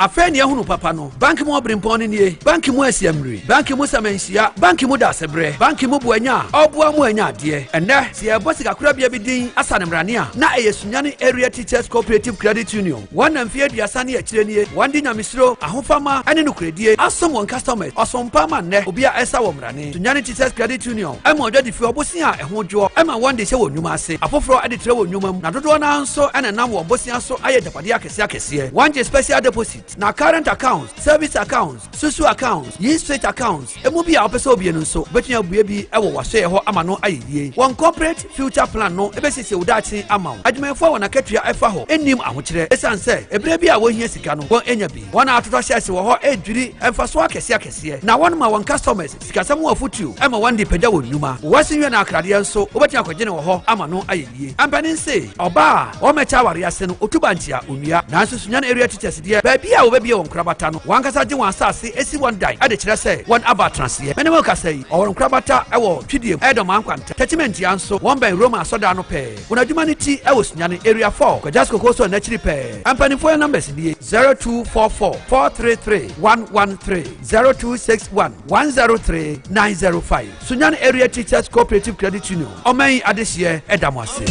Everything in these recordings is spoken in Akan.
Afeni ya hunu papa no. Banki mu obrimponi niye. Banki mu esiamri. Banki mu samensia. Banki mu dasebre. Banki mu buenya. Obua mu enya adie. Ene siya bosi kakura biya bidin asanemrania. Na eye Sunyani Area Teachers Cooperative Credit Union. Wana mfie diasani ya chirenie. Wandi nyamisiro. Ahufama. Eni nukredie. Asom wan customers. Osompa manne. Ubia esa wamrani. Sunyani Teachers Credit Union. Ema ojadi fi obosi ya ehunjo. Ema wandi se wonyuma se. Afofro editire wonyuma mu. Na dodo na anso ene nam wobosi anso aye japadi akese. Wanje special deposit. Na current accounts, service accounts, susu accounts, straight accounts. Emu bi a opese obi enu so. Betunya buye bi ewo wase ho ama no ayedie. One corporate future plan no ebesisi udachi ama. Adwumayfo wona ketua efa ho. Enim ahokyere. Esan se ebre bi a wo hia sika no won enya bi. Wona atoto shares wo ho edwiri emfaso akese. Na won ma won customers sika sam wo futu. Ema won de peda wo nyuma. Wasinwe na akrade nso obetunya kwagene wo ho ama no ayedie. Ampanin se oba o mecha ware ase no otubantia onua. Na nso Sunyani Area Teachers die ba bi a wo be won krabata no wankasa je wan asase esi one die ade kire say one aba transie mene mo kasa yi o krabata e wo twidie edom ankwanta attachment ya nso one ben Roma soda no pe una humanity e wo Sunyani Area 4 Kwajasko Koso na chiri pe ampani for numbers die 0244 433 113 0261 103 905 Sunyani Area Teachers Cooperative Credit Union omen adehie edamwase.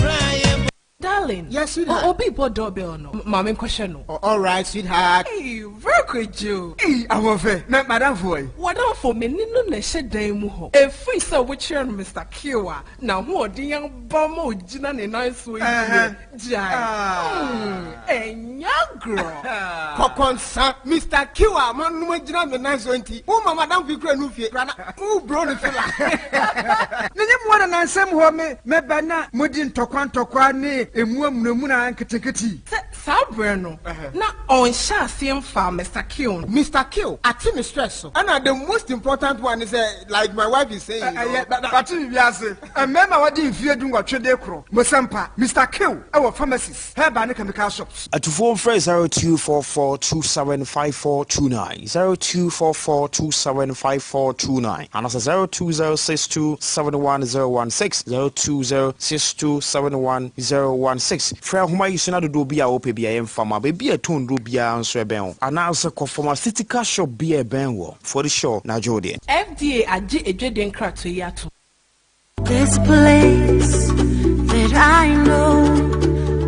Darling, yes, sweetheart. Obi bought doorbell no. Mama question no. All right, sweetheart. Hey, very good Joe. Hey, I'm off. Madam for you. What on for me? No na she dan mu ho. E free so we cheer Mr. Kiwa. Na ho odi yan bomo gina ne nice way. Jai. Enya girl. Kokonsa Mr. Kiwa man no gina me nice way. Who mama madam fi kura no fie. Who bro no feel. Nenye mo na nansem ho me ba na modi ntokwa ne emu na nketeketi. Sabreno. Na on sha same farm Mr. Kill. Mr. Kill, I think stress so. And the most important one is like my wife is saying. But you say, remember what if you do what trade kro. Mosampa, Mr. Kill, our pharmacist. Herb and chemical shops. At phone phrase 0244275429. 0244275429. And as 0206271016. 0206271016. Fra huma yisuna do bia ope bia emfama be bia ton do bia anso eben. Announce ko pharmaceutical shop bia ben wo for the show na jode. FDA aji ejeden krato yato. This place that I know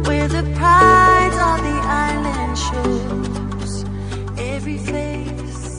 where the pride of the island shows every face.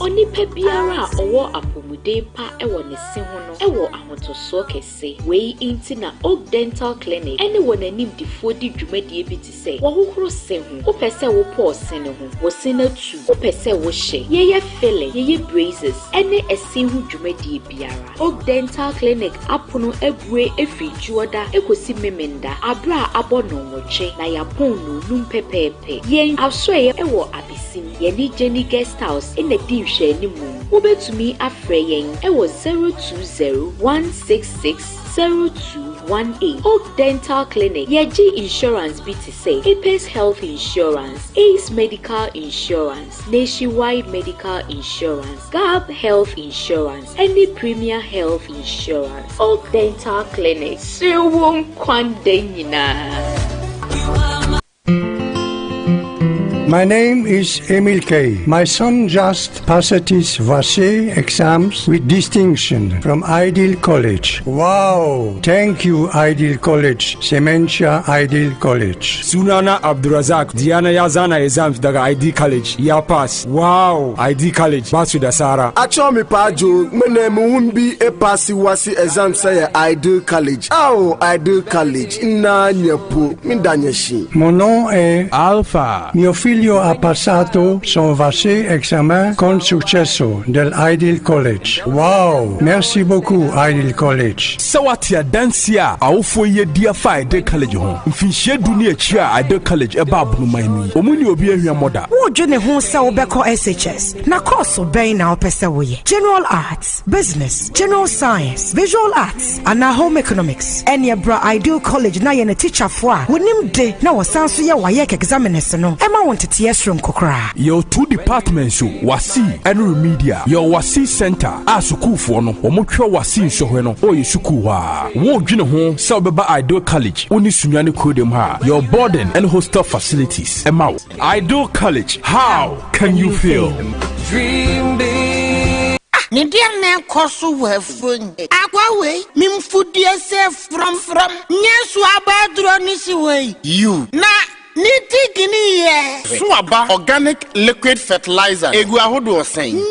Onipa biara owo apumude pa ewo ne se ho no ewo ahotoso kese wei inti na Oak Dental Clinic ene wona nim difo di dwumadie bi ti se wo hohoro se ho wo pese wo pause ne ho wo se na tu wo pese wo hye ye filling ye braces ene ese ho dwumadie biara Oak Dental Clinic apono ebue efi juoda ekosi memenda abra abono nwoche na yapon no num pepepe yen asoye ewo abisim ye ni Jenny Guest House ene di hwe ni mu wo betumi afre yen ewo 020-166-0218 Oak Dental Clinic Yeji Insurance BTC Apex Health Insurance Ace Medical Insurance Nationwide Medical Insurance Gab Health Insurance any Premier Health Insurance Oak Dental Clinic Siwon Kwandenyina. My name is Emil K. My son just passed his VASE exams with distinction from Ideal College. Wow! Thank you, Ideal College. Sementia Ideal College. Sunana Abdurazak. Diana Yazana exams daga ID College. Ya pass. Wow! ID College. Basu da Sara. Actually, Pajo, my name won't be a passy wasi exam say Ideal College. Oh, Ideal College. Na nyepo. Mindanyeshi. Mon nom est Alpha. Mio figlio ha passato son VASE examen con successo del Ideal College. Wow! Merci beaucoup, Ideal College. Sawatia Dansia, Aufo ye dear fi de college home. Mfinhye dunia chia Ideal College eba bunu maimi. Omuni obi ehia moda. Wo dwene ho se wo beko SHS. Na course obey na opese wo ye. General Arts, Business, General Science, Visual Arts, and Home Economics. Enya bra Ideal College na ye na teacher fo a wonim de na wosanso ye waye examiners no. Ema wonte Yesron Kokra. Your 2 departments so wasi and remedial. Your wasi center as school for no omotwa wasi nsohwe o yesuku wa. Wo dwene ho se obeba Adea College oni Sunyani kodem ha. Your boarding and hostel facilities. Emma Adea College. How can you feel? Dream big. Nidia na koso wafun. Akwa we mimfudie se from nyesu abadro nisi we. You na nitigini ye. Swaba organic liquid fertilizer. Egu ahodo osen.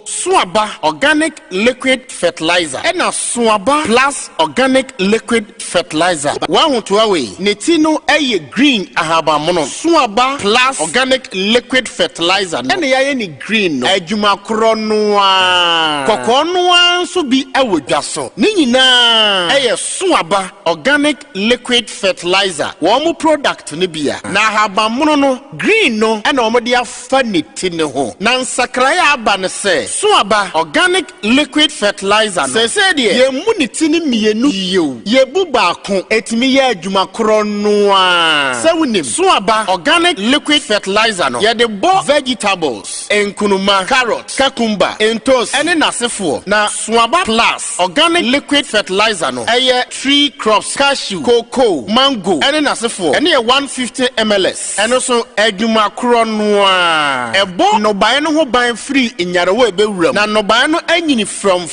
Swaba organic liquid fertilizer. Ena Swaba plus organic liquid fertilizer. One to away. Netino eye green ahaba mono. Swaba plus organic liquid fertilizer. Ena ya ni green no. Ejuma kronwa. Kokonwa so bi ewo dwaso. Ni nyina eye Swaba organic liquid fertilizer. Wo product ne bia. Na ahaba mono no green no ena omo de afa netine ho. Na nsakraya aba ne Swaba organic liquid fertilizer. Say ye munitini mienu yo. Ye buba kon etimi ye adwuma kro no a. Se wonim Swaba organic liquid fertilizer no. Ye de bo vegetables, enkunuma, carrot, cucumber, entos, ene nasefo. Na Swaba plus organic liquid fertilizer no. Eye tree crops, cashew, cocoa, mango, ene nasefo. Ene 150 mls. Ene so adwuma kro no a. Ebo no buy no ho buy free inyarewo na no buy no anyini from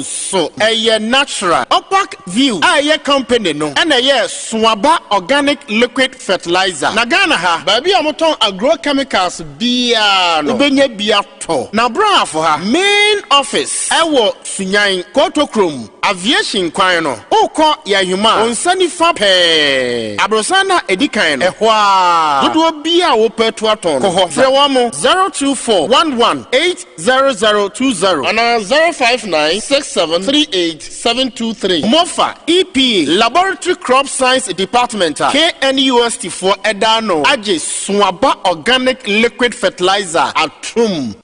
so a natural opac view a company no and a Swaba organic liquid fertilizer na Ghana ha baby amoton agrochemicals bia no benye bia to na bra for her main office ewo Sunyani Kotokrom aviation kwan no ukọ ya huma onsani fa pe abrosana edikan no ehwa dodo bia wo petu aton ko ho fre wo mo 024118020 and 05967387723 Mofa EP Laboratory Crop Science Department KNUST for Edano Aje Swaba organic liquid fertilizer atum.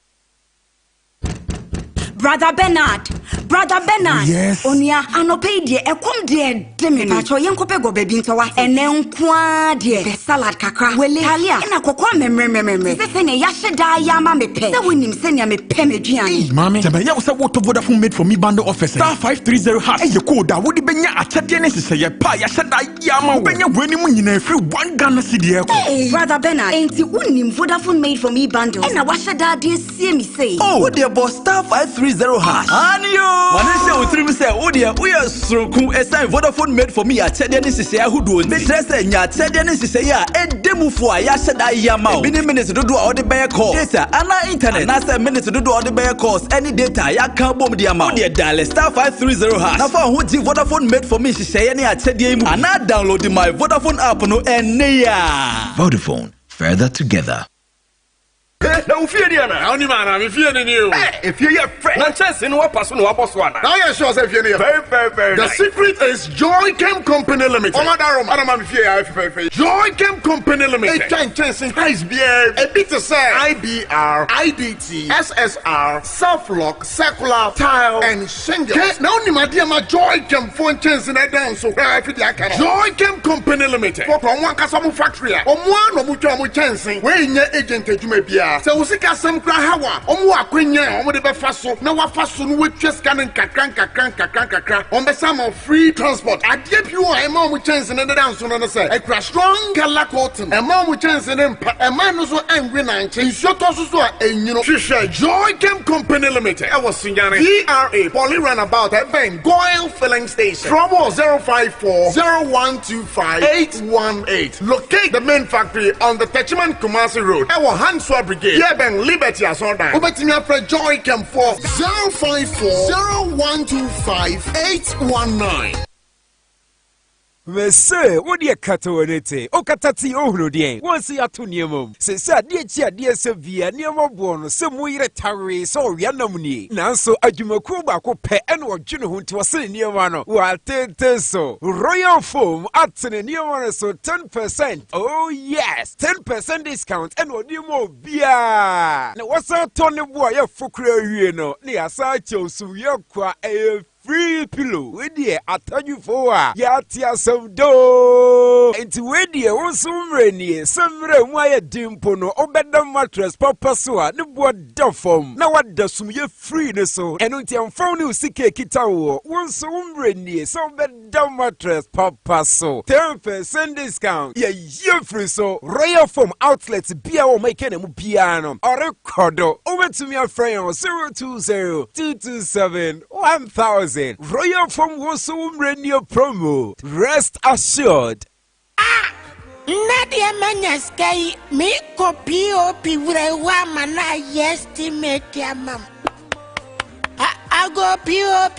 Brother Bernard. Yes. Onia anope die ekom die demi pacho yenkope go baby ntowa ene nkwa die be salad kakra wele talia ina kokwa memre se ne yahye da ya ma mepe se wonim se ne mepe meduane mama tebenya wo se wo to Vodafone made for me bundle office star 530 hash e code da wo di benya achede ne sese ye pa yahye da ya ma wo benya wani mu nyina free 1 Ghana cedi e ko Brother Bernard enti wonim Vodafone made for me bundle ina wahye da de sie mi say oh the boss star 530 hash anio Wanisha utrim say odia we are sroku assign Vodafone made for me a chede ne sese ahudo me dress nya chede ne sese ya edemufo a ya hye da ya ma o bi minutes dodo a ode be call data ana internet na say minutes dodo a ode be calls any data ya kan bom dia ma o de dial star 530 hash na fa ho di Vodafone made for me sese ne a chede mu ana download my Vodafone app no ene ya Vodafone, further together. Now fear the ana. How ni man? I'm fearing you. If you are friend, not just in what person or boss one. Now you sure say fear very. The secret is Joy Chem Company Limited. Oh madam, I'm fear. Joy Chem Company Limited. Chance price beer. A bit to say IBR, IDT, SSR, self-lock, circular, tile, and shingle. Now ni madam Joy Chem phone chance in a dance. So if you can. Joy Chem Company Limited. For one customer factory. One no mutual chance. Where in your agent to me be. So we see some cry hawa. Omo akwenya. Omo de be faso. Na wa faso no we twes kanen kakran. On the sum of free transport. Adie piu a ema omo chance in the dance no say. E cra strong color cotton. Ema omo chance in mpa. Ema no so angry na nche. Nsoto so a enyino. Hwehwe Joy Chem Company Limited. E was Sunyani. DRA Poly Runabout at Ben Goyle Filling Station. Trouble 054-0125-818. Locate the main factory on the Techiman Kumasi Road. E was Hanswa Brigade. Yeah, Ben Liberty as on that. Over to me after Joy Chem for 054-0125-819. Mese, what dear Catonete, O Catati Ohrudian, once you are to Niamum, says, dear Chia, dear Sevilla, Niamo Born, some way retire, so Yanamuni. Now, so Ajumakuba could pay and what Juno to a sin near one, while 10 so Royal Foam at the near one, so 10%. Oh, yes, 10% discount and what you more beer. Now, what's a Tony boy, a fucker, you know, near Sacho, so you're quite a free pillow. We dear, I tell you for Yatia some do. And to we dear, one some rainy, some wire dimpono, or better mattress, papa soa, no what duffum. Now what does some ye freeness so? And until I'm found you sick a kitao, one some rainy, some better mattress, papa so. 10% discount. Yeah, you free so. Royal Foam outlets, beer or making a piano or recordo. Over to me, a friend 020-227-1000. Royal Foam was so radio promo. Rest assured. Nadia Manyaskay, me copy op woman I estimate your mum. I go POP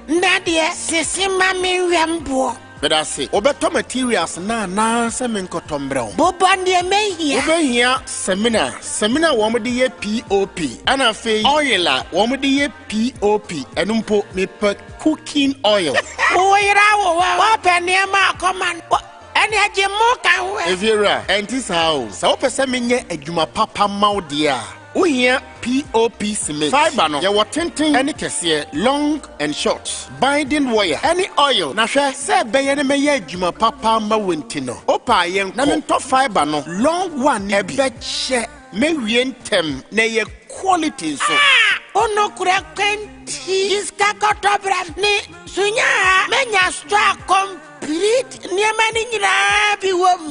Nadia, Sissy Mammy Rambo. But I say, Obeto materials na seminko tombro. Bobandi may here. Seminar woman de POP. And I say, oil woman de POP. And umpo me put cooking oil. Oh, you're open near my command. And I get more can if you're right, and this house. So, Pesaminia, a Juma Papa Maudia. Oh, here POP cement. Fiber no. You were tinting any case long and short. Binding wire. Any oil. Na share say be me Juma Papa Mawintino. Opa yen. Na me top fiber no. Long one e betche me wientem na ye quality so. Ono kura kwenti. Iska kotobra ni sunya menya stra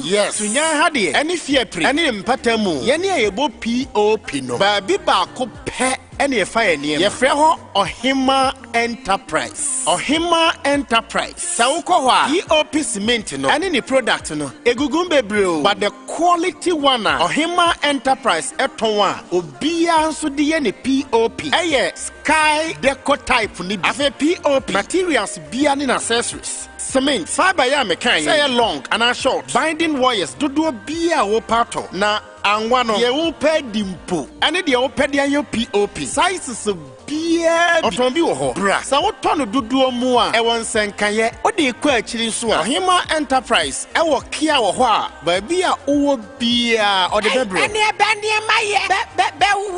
yes, Sunya had it. Any fear pre, any impatamu, any able POP no. Baby Bako pe any fire near Yefreho or Hima Enterprise. Or Hima Enterprise. Saukowa, POP cement no, and any product no. Egugumbe brew, but the quality one or Hima Enterprise etonwa, Obia so the any POP. Aye, sky deco type ni afe POP materials bianin accessories. Cement, fiber ya mekan, say long and a short. Binding wires, do beer or pato. Na and one of ye pay dimpo. And it ye pay your POP. Sizes of beer or ho. Bra. So what ton do more? I want sen kanye. What do you quite chilling so? Hima Enterprise. I will kia or what? But beer or beer or the bedroom.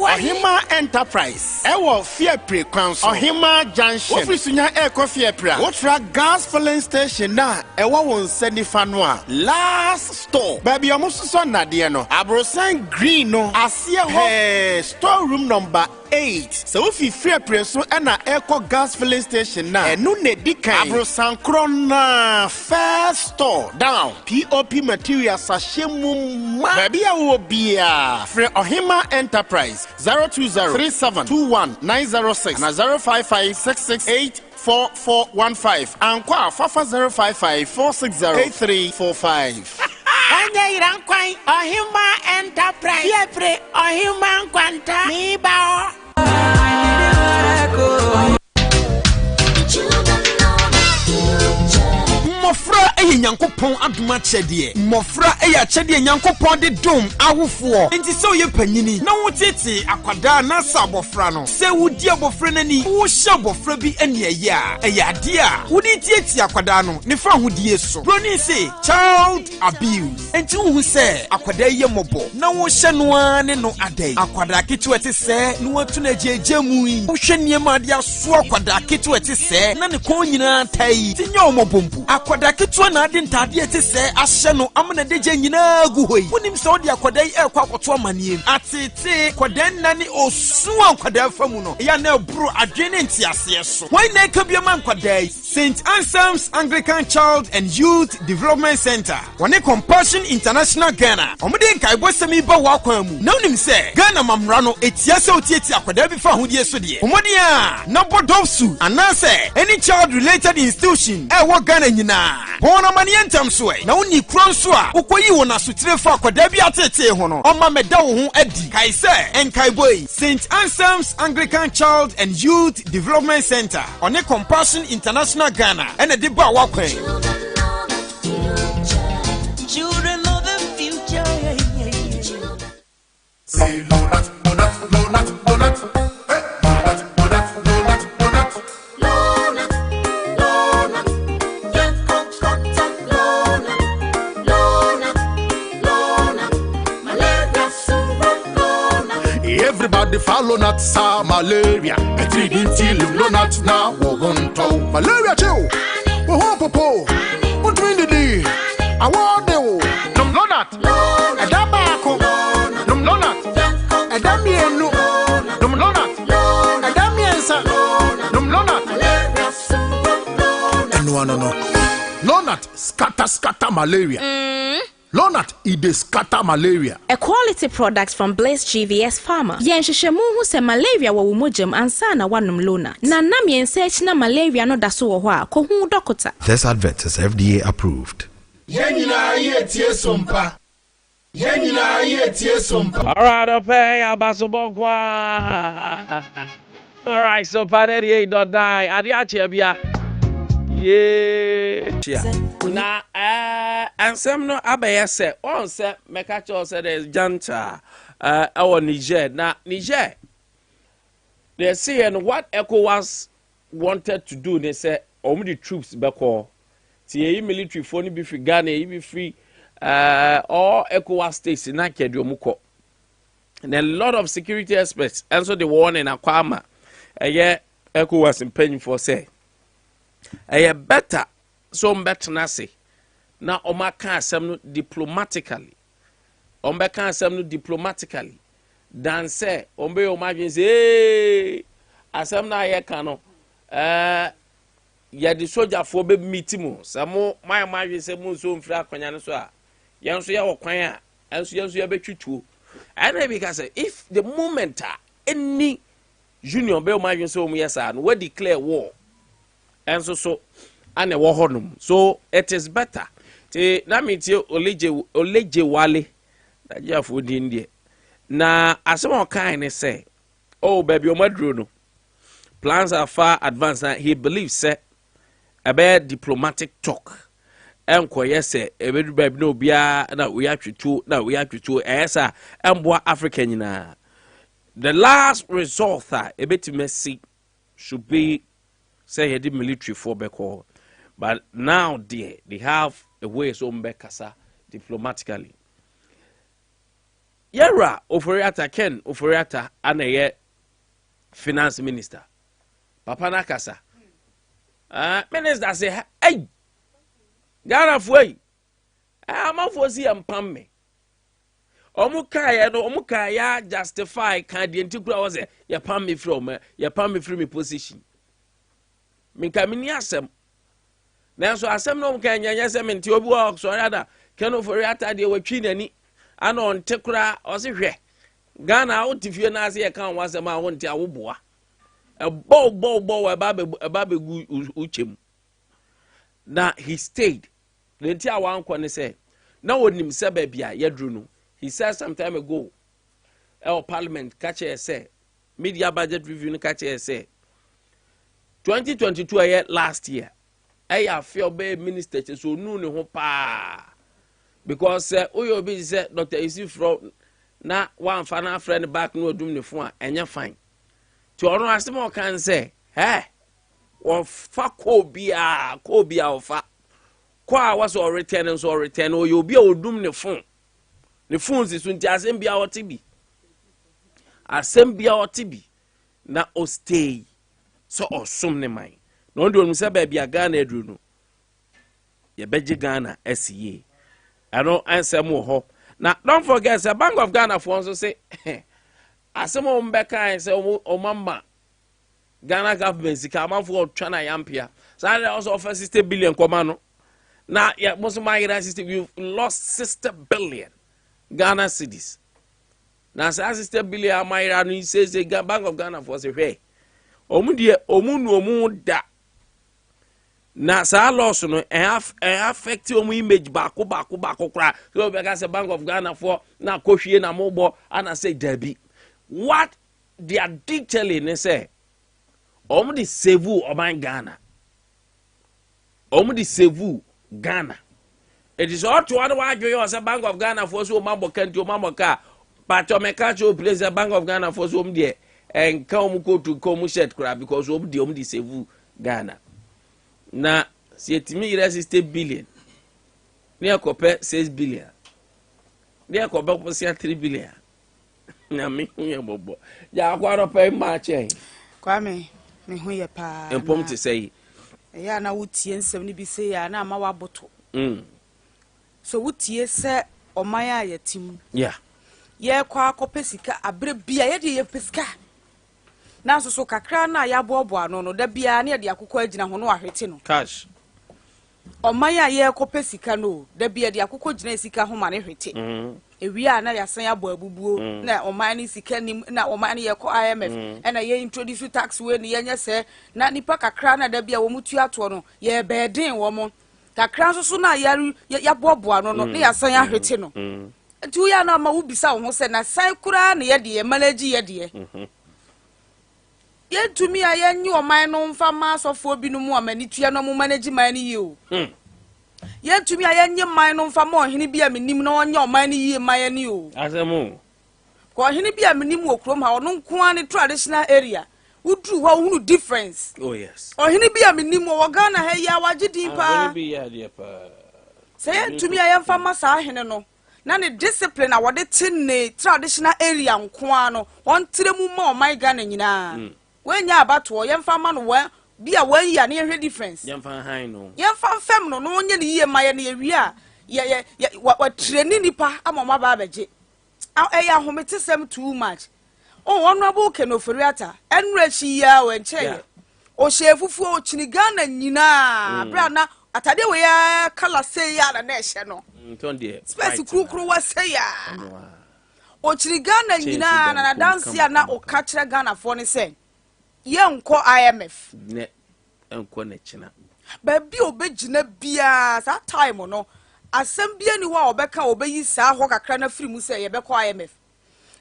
Hima Enterprise. I will fear pre council. Or Hima Junction. What is your air coffee? What's your gas filling station now? I won't send the fanwa. Last store. Baby, almost son Nadiano. Abrosan Green no. I see a storeroom number 8. So if you fear preso and a echo gas filling station now, and no ne dika Abrosan Krona first store down. POP material sashemu. Baby, I will be a free Ohima Enterprise 020-3721-906 na 055-668-4415 and kwa Fafa 055-460-8345. Anya irankwan Ohima Enterprise. Yepre Ohima Nkwanta. Mi bao. Mofra eye Nyankopon adoma chede. Mofra eye chede Nyankopon de dom awofo. Enti se oye panyini na wotete akwada na sabofra no. Se wudi abofra nani, wo hye abofra bi ane eye a. Eye ade a wodi tieti akwada no ne fa hodie so. Broni se child abuse. Enti wo se akwada ye mobo na wo hye no ane no adai. Akwada ketu ete se no watu na jeje mu yi. Wo hye niema ade aso akwada ketu ete se na ne kon nyina tai. Ti nya omobompu. Akwada ketu na ade ntade ete se ahye no amna deje nyina gu hoi. Wonim se odi akwada yi ekwa akoto amaniem. Atete kwada nani osu akwada famu no. Ya na buru adwene ntiase so. Why na kabiama akwada yi? St. Anselm's Anglican Child and Youth Development Center. One Compassion International Ghana. Omode nkaibo semi ba wakwan mu. Na unim se Ghana mamra no etiase otieti akwada bi fa hodie so de. Omode a na bodofsu anase any child related institution wo Ghana nyina. Bona manientam so e. Na uni kron so a ukoyi wona sotire fa akwada bi atete ho no. Oma meda wo ho adi. Kai se enkaibo yi St. Anselm's Anglican Child and Youth Development Center. One Compassion International Ghana and a deba wakwen. Children of the future. Say donut, donut, donut, donut. Hey, donut, donut, donut, donut. Donut, donut. Young cotton donut. Donut, donut. Malaria syrup donut. Everybody follow not sa malaria. A treating till you not now. Malaria chill. Oh, popo. What mean the day? I want the num lonat. A dabako. Num lonat. A damienu. Num lonat. A damiensa. Num lonat. And no. Lonat scatter malaria. Lonat ide scatter malaria. A quality product from Blaze GVS Pharma. Yen shishemu hu se malaria wa umojam ansa na wanum Lonat. Na nam yen search na malaria no daso wo hwa ko hu dokota. This advert is FDA approved. Yenina ye tie sompa. Yenina ye tie sompa. All right, okay, abasubokwa. All right, so 98.9 Adea Akye Abia. Yeah. Na ansem no abaya se on se meka cho se there's janta our Niger. Na Niger they say and what ECOWAS wanted to do, they say the troops back all the military phone be free Ghana be free all ECOWAS states in Akeduomuko. And a lot of security experts answer the warning in Akwama ECOWAS in paying for say better so better na say na omaka asem diplomatically ombeka asem diplomatically than say ombe omagin say asem na ye kan no ya di soldier for be meet mu samo my imagine say mu so mfira akonya no so a yen so ye wokwan a enso yen so ye betwituo and because if the moment any junior be omagin so mu yes no we declare war and so and a war so it is better te na me tie oleje wale na ja for di ndie na asem kind say oh baby o madro no plans are far advanced and he believes say about diplomatic talk enko yese ebedu baby no bia na we atwetu esa emboa Africa nyina the last resort ebetime see should be say he did military for Beko, but now they have a way so Mbekasa diplomatically. Yera Oforiata Ken Oforiata and a finance minister. Papa Nakasa. Minister say, hey, Ghana Fway, I'm off for see and pam me. Omukaya no Omukaya justify can't the was a ya pam me from me position. Minka mini asem nanso asem no mka nyanya asem nti obi wa so rada keno for ata de watwi nani ana onte kura o se hwe Ghana o tifie na ase ye kan wasem a wonte awoboa e bo e ba be gu uchem na he stayed nti a wanko ne say na wonim se ba bia yedru no he said some time ago our parliament catch say media budget review no catch say 2022 last year I feel be minister so no ne ho pa because oyo be say Dr. Isi from na one fan friend back no odum ne fo a enya fine to ono asem o kan say o fa ko bia o fa ko a was o return oyo bia odum ne fo si so nti asem bia o tibi na o stay so osum ne man no ndo nu se ba bia Ghana edru no ye beje Ghana SCA I don't answer ho now don't forget the Bank of Ghana for also say asemo mbeka say o mama Ghana government sika amanfo twana yampia so they also offer 60 billion komano now yeah most of my system you've lost 60 billion Ghana cedis now 60 billion my no says the Bank of Ghana for say hey omu da na sa loss no affect omu image bako kra so because the Bank of Ghana for na kohwie na mobo ana say dabi what they are detailing say omu di save oman Ghana it is all to one why you say Bank of Ghana for so mambo ka but to make catch place the Bank of Ghana for so there and come go to come shed crab because the save Ghana. Na si etimi 60 billion. Near copper 6 billion. Near copper 3 billion. Na me hu ye bobo. Ya kwa no pay ma chen. Kwame, me hu ye pa. Empom te say. Ya na wutie nsem ni bi say ya na ma waboto. So wutie se omaya yatim. Yeah. Ye kwa akopɛ sika abre bia ye de ye pesika. Na so kakra na ya bobo ano no da bia na ye de akokɔ agina ho no ahwete no. Cash. Omaya ye kopɛ sika no da bia de akokɔ gina sika ho ma ne hwete. Ewia na ya san abo abubuo na omaya ni sika nim na omaya ni ye kɔ IMF na ye introduce tax we ni ye nya se na nipa kakra na da bia wo mutu ato no ye beden wo mo kakra so na ya bobo ano no na ya san ahwete no. Nti ya na ma wo bisa wo se na san kura na ye de manage ye de ye tumi a ye nyi oman no mfa ma asofo bi no mu amani tua no mu manage man ni o ye tumi a ye nyi man no mfa ma ohene bi a menim na onye oman ni yi man ni o asemu ko ohene bi a menim wo krom ha ono nko an traditional area udru ho hunu difference. Oh yes. Ohene bi a menim wo Ghana ha ya waje din pa ohene bi ya de pa se ye tumi a ye mfa ma sa ahene no na ne discipline a wode tinne traditional area nko an no won tiremu ma o my Ghana nyina wenya abato ye mfa ma no wa bia wan ya na ye difference ye mfa han no ye mfa fam no no onye ne ye maye na ye wi a ye wa training nipa amoma ba abeje e ya homete sem too much o honorable kenoferiata enrechi ya we nche o shefufu o chini Ghana nyina bra na atade we ya kala say ya na ehye no space krukru wa say ya o chini Ghana nyina na dance ya na o ka kire Ghana fo ne say ye nko IMF ne enko na china ba bi obegina bia sa time no asem bia ni wa obeka obeyi sa ho kakra na firi mu say ye beko IMF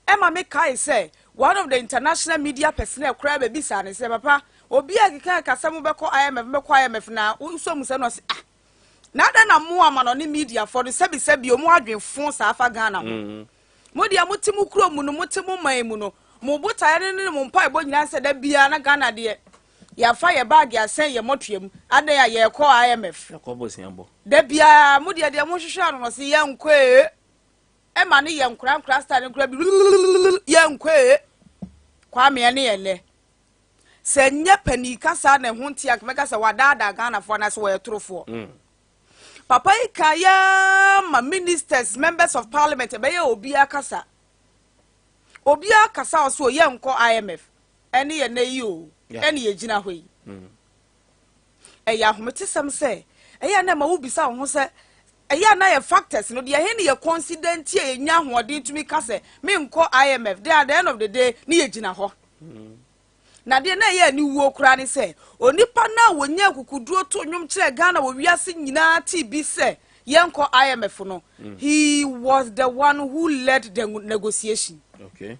Emma me kai say one of the international media personnel kra ba bisa ne say papa obi akika kasam beko IMF na so mu say no na da na mo ama no ne media for the sebi o mo adwenfo sa afa Ghana ho mo dia motimu kro mu no motimu man mu no mo bota ne mo mpa ebo nyina se da bia na Ghana de ya fa ye bag ya sen ye motuam ada ya ye ko IMF ko bosiambo da bia mo dia mo hwehwe no se ye nkwe e ma ne ye nkura star ne nkura bi ye nkwe kwa me ne ye le se nya pani kasa na ho ntia kemeka se wadada Ghana fo na se wo yetrofo papa ikaya ma ministers members of parliament be ye obi akasa so ye nko IMF ene ye na yi o ene ye gina hoi ya homete sam se ya na ma wo bisa ho se ya na ye factors no de he ne ye confident ye nya hoodin tumi kase me nko IMF they at the end of the day ne ye gina ho na de na ye ni wuo kura ni se onipa na wonya kukuduro to nwom kire Ghana wo wiase nyina TB se ye nko IMF no he was the one who led the negotiation. Okay.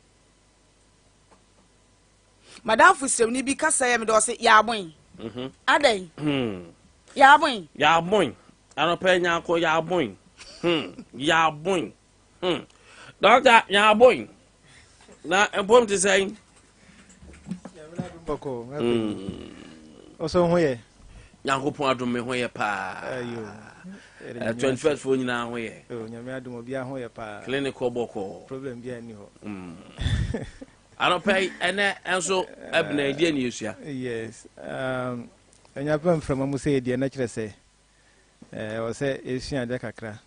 Madam Fusem ni bi kasa ye me do se ya boy adan ya boy ano pe nya ko ya boy ya boy doctor ya boy na empom te say Boko. Also hoye. Yankopon adom me hoye pa. Ayo. 21st fo nyina hoye. Oh, nyame adom obi a hoye pa. Clinical boko. Problem bi ani ho. Ano pay ene enso abna ide ni esua. Yes. Enya pam from mu say ide na kire say. O say esua de kakra.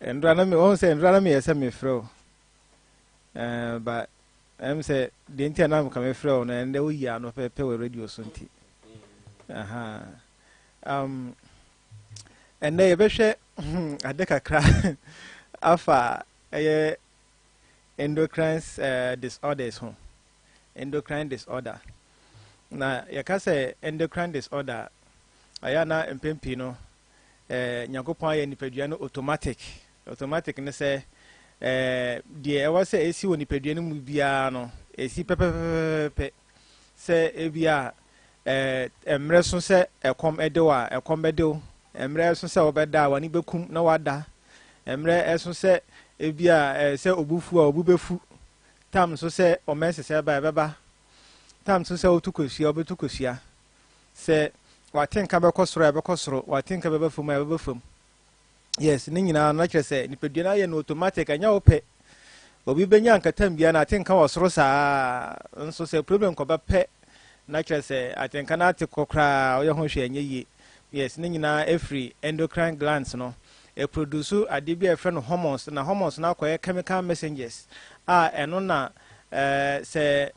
Endra na me on say endra na me yesa me fro. But say the internet come from and we are no pay radio sunti. And they be share adeka kra afa endocrine disorders home. Endocrine disorder. Na yaka say endocrine disorder ayana empempi no nyakopon ya nipadua no automatic ne say die was say esi woni padua no mu bia no esi pepepepe se ebia emre so se ekom edewa ekom edew emre so se obeda wani bekum na wada emre eso se ebia se obufu a obubefu tam so se omese se ba beba tam so se otukosia obetukosia se watenka bekosoro watenka bebefum bebefum. Yes, ni nyina na kire se nipadua na ye no automatic anya ope obi benya nkatam bia na atenka wo soro saa nso se problem ko ba pe na kyerɛ sɛ atenka na ate kokra ɔyɛ ho hwɛ anya yi yes ne nyinaa every endocrine glands no e produce ade bi a ɛfrɛ no hormones na hormones na akɔyɛ chemical messengers a ɛno na sɛ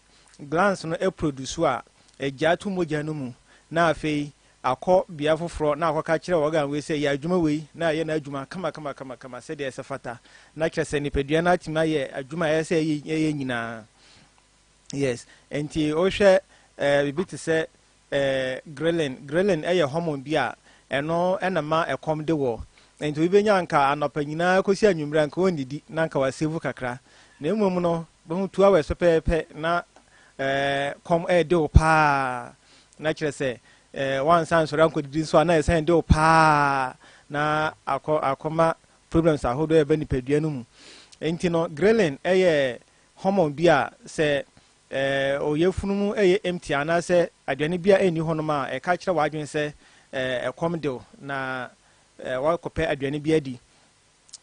glands no e produce a ɛgya to mogya no mu na afei akɔ bia foforɔ na akɔka kyerɛ organ we sɛ yɛ adwuma wei na yɛ na adwuma kama sɛ deɛ ɛsɛ fata na kyerɛ sɛ nipadua na atima yɛ adwuma ɛyɛ sɛ yɛ nyinaa yes enti ohwɛ bibi te sɛ ghrelin ɛyɛ hormone bi a ɛno ɛna ma ɛkɔm de wɔ enti obi benya nka anɔpa nyinaa kɔsi anwummerɛ nka wɔnnidi na nka wasevu kakra na mmom no bɛhu 2 hours pɛpɛɛpɛ na kɔm ɛde wo paa na kyerɛ sɛ wansan sɔrɔ ankɔdidi nso a na ɛsɛn de wo paa na akɔma problems ahodoɔ ɛbɛ nipadua no mu enti no ghrelin ɛyɛ hormone bi a sɛ oyɛ funumu ɛyɛ empty anaasɛ aduane bi a ɛnni hɔnom a ɛka kyerɛ w'adwene sɛ ɛkɔm de wo na wakɔpɛ aduane bi adi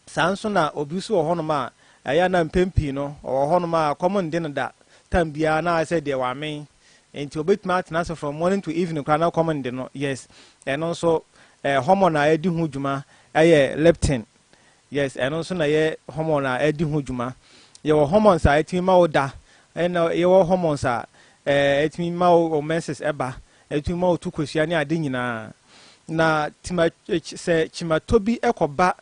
saa nso na obi so wɔ hɔnom a ɛyɛ na mpempii no ɔwɔ hɔnom a kɔm nde no da tam biara na sɛ deɛ wame enti obetumi atena ase from morning to evening kora na kɔm nde no yes ɛno nso hormone a ɛdi ho dwuma ɛyɛ leptin yes ɛno nso na yɛ hormone a ɛdi ho dwuma yɛwɔ hormones a ɛtumi ma wo da ɛna yɛwɔ hormones a ɛtumi ma wo menses ɛba ɛtumi ma wo to kosua ne ade nyinaa na sɛ chimato bi ɛkɔba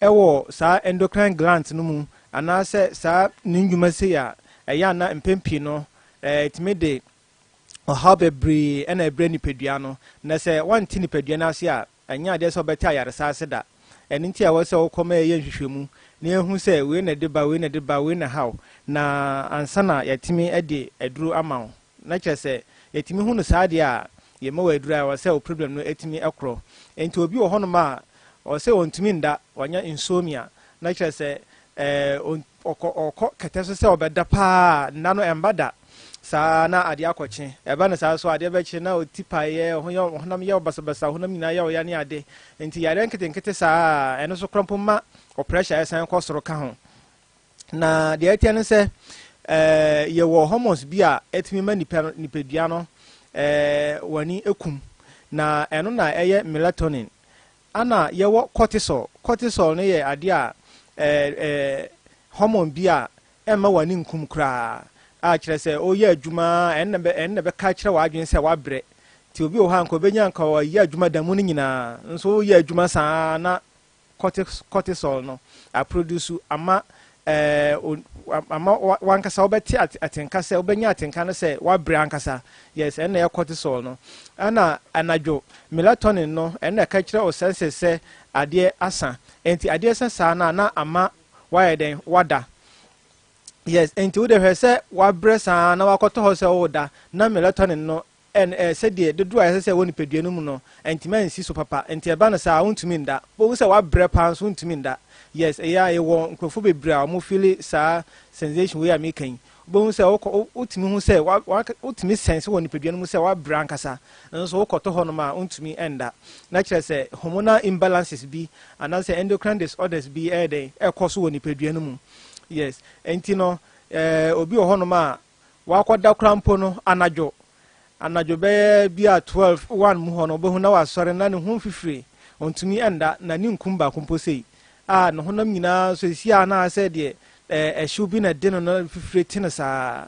ɛwɔ saa endocrine glands no mu anaasɛ saa ne ndwuma sei a ɛyɛ ana mpempii no ɛtumi de ɔhaw bebree ɛna ɛbrɛ nipadua no na sɛ wanti nipadua no ase a ɛnyɛ adeɛ sɛ ɔbɛte ayaresa ase da ɛno nti a wɔ sɛ wokɔma ɛyɛ nhwehwɛmu na yɛhu sɛ wei na de ba wei na de ba wei na haw na ansa na yɛtumi de aduro ama wo na kyerɛ sɛ yɛtumi hu no saa deɛ a yɛma wɔ aduro a wɔ sɛ wo problem no ɛtumi ɛkorɔ enti obi wɔ hɔnom a ɔwɔ sɛ ɔntumi nda wɔnyɛ insomnia na kyerɛ sɛ ɔkɔ kɛtɛ so sɛ ɔbɛda paa nna no ɛmba da saa na adeɛ akɔkye ɛba no saa so adeɛ bɛkye na ɔti paeɛ honam yɛ basabasa honam nyinaa yɛ ɔyɛ ne ade nti yareɛ nketenkete saa ɛno so korɔmpo ma ɔpressure ɛsan kɔ soro ka ho na deɛ ɛteɛ no sɛ yɛwɔ hormones bi a ɛtumi ma nipadua no wani ekum na ɛno na ɛyɛ melatonin ana yɛwɔ cortisol no yɛ adeɛ a hormone bi a ɛma wani nkum koraa a kyerɛ sɛ ɔyɛ adwuma ɛnna bɛka kyerɛ w'adwene sɛ wabrɛ nti obi wɔ ha nka obɛnya nka ɔyɛ adwuma da mu no nyinaa nso ɔyɛ adwuma saa na cortisol no aproduce ama wankasa wobɛte atenka sɛ wobɛnya atenka no sɛ wabrɛ ankasa yes ɛnna ɛyɛ cortisol no ɛna anadwo melatonin no ɛnna ɛka kyerɛ wo senses sɛ adeɛ asa enti adeɛ sɛ saa na ama wayɛ dɛn wada yes enti wo de hwɛ sɛ wabrɛ saa na wakɔtɔ hɔ sɛ woda na melatonin no sɛdeɛ dodoɔ a ɛsɛ sɛ wɔ nipadua no mu no enti ma nsi so papa enti ɛba no saa wontumi nda wohu sɛ wabrɛ paa nso wontumi nda yes ɛyɛ a yɛwɔ nkurɔfo bebree a ɔmo fili saa sensation wei a meka yi wohu sɛ wotumi hu sɛ wotumi sense wɔ nipadua no mu sɛ wabrɛ ankasa nso wokɔtɔ hɔ nom a wontumi ɛnda na kyerɛ sɛ hormonal imbalances bi anaasɛ endocrine disorders bi ɛkɔ so wɔ nipadua no mu yes enti no obi wɔ hɔnom a wakɔda kora mpo no anadwo bɛyɛ bi a 12:1 mu hɔ no wobɛhu na wasɔre na ne ho fifiri ɔntumi ɛnda na ne nkum baako mpo sei a ne honam nyinaa so ɛsi a na sɛ deɛ ɛhyew bi na de no na fifiri te no saa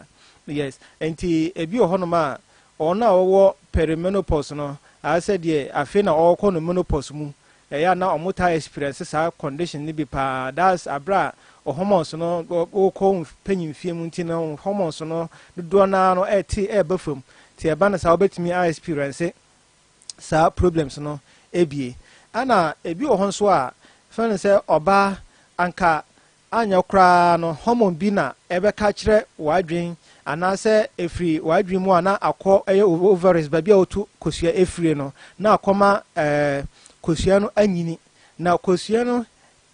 yes enti ebi wɔ hɔnom a ɔno a wɔwɔ perimenopause no a sɛ deɛ afei na ɔwɔkɔ no menopause mu ɛyɛ na ɔmo taa experience saa condition ne bi paa that's abra hormones no wokɔ panyimfie mu nti no hormones no dodoɔ naa no ɛba fam nti ɛba no saa wobɛtumi a experience saa problems no ebie ana ebi wɔ hɔ nso a fɛn sɛ ɔbaa anka anya koraa no hormone bi na ɛbɛka kyerɛ w'adwen anaasɛ efiri w'adwen mu a na akɔ ɛyɛ ovaries baabi a wotu kosua efiri no na akɔma kosua no anyini na kosua no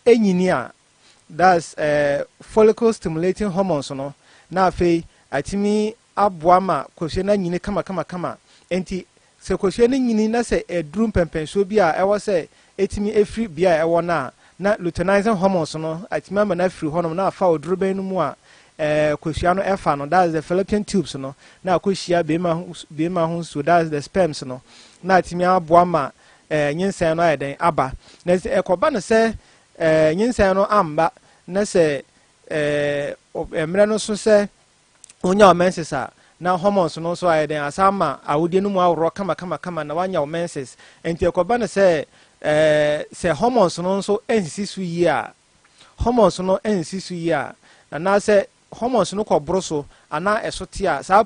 enyini a that's follicle stimulating hormones no na afei atimi aboa ma kosua na nyini kama enti sɛ kosua no nyini na sɛ eduru mpɛmpɛnsuo bi a ɛwɔ sɛ etimi efiri bia ɛwɔ na luteinizing hormones no atimi ama na afiri hɔnom na afa odurobɛn no mu a kwesua no efa no, that's the fallopian tubes no, na akohia bema ho so, that's the sperms no, na atimi aboa ma nyensan no ayeden aba na ekoba no se nyensan no amba na se emre no so se onya menses a na hormones no so ayeden asama awodie no mu awro kama na wanya menses enti ekoba no se hormones no so ensisi so yi a hormones no ensisi so yi a na se hormones no kobro so ana esote a sa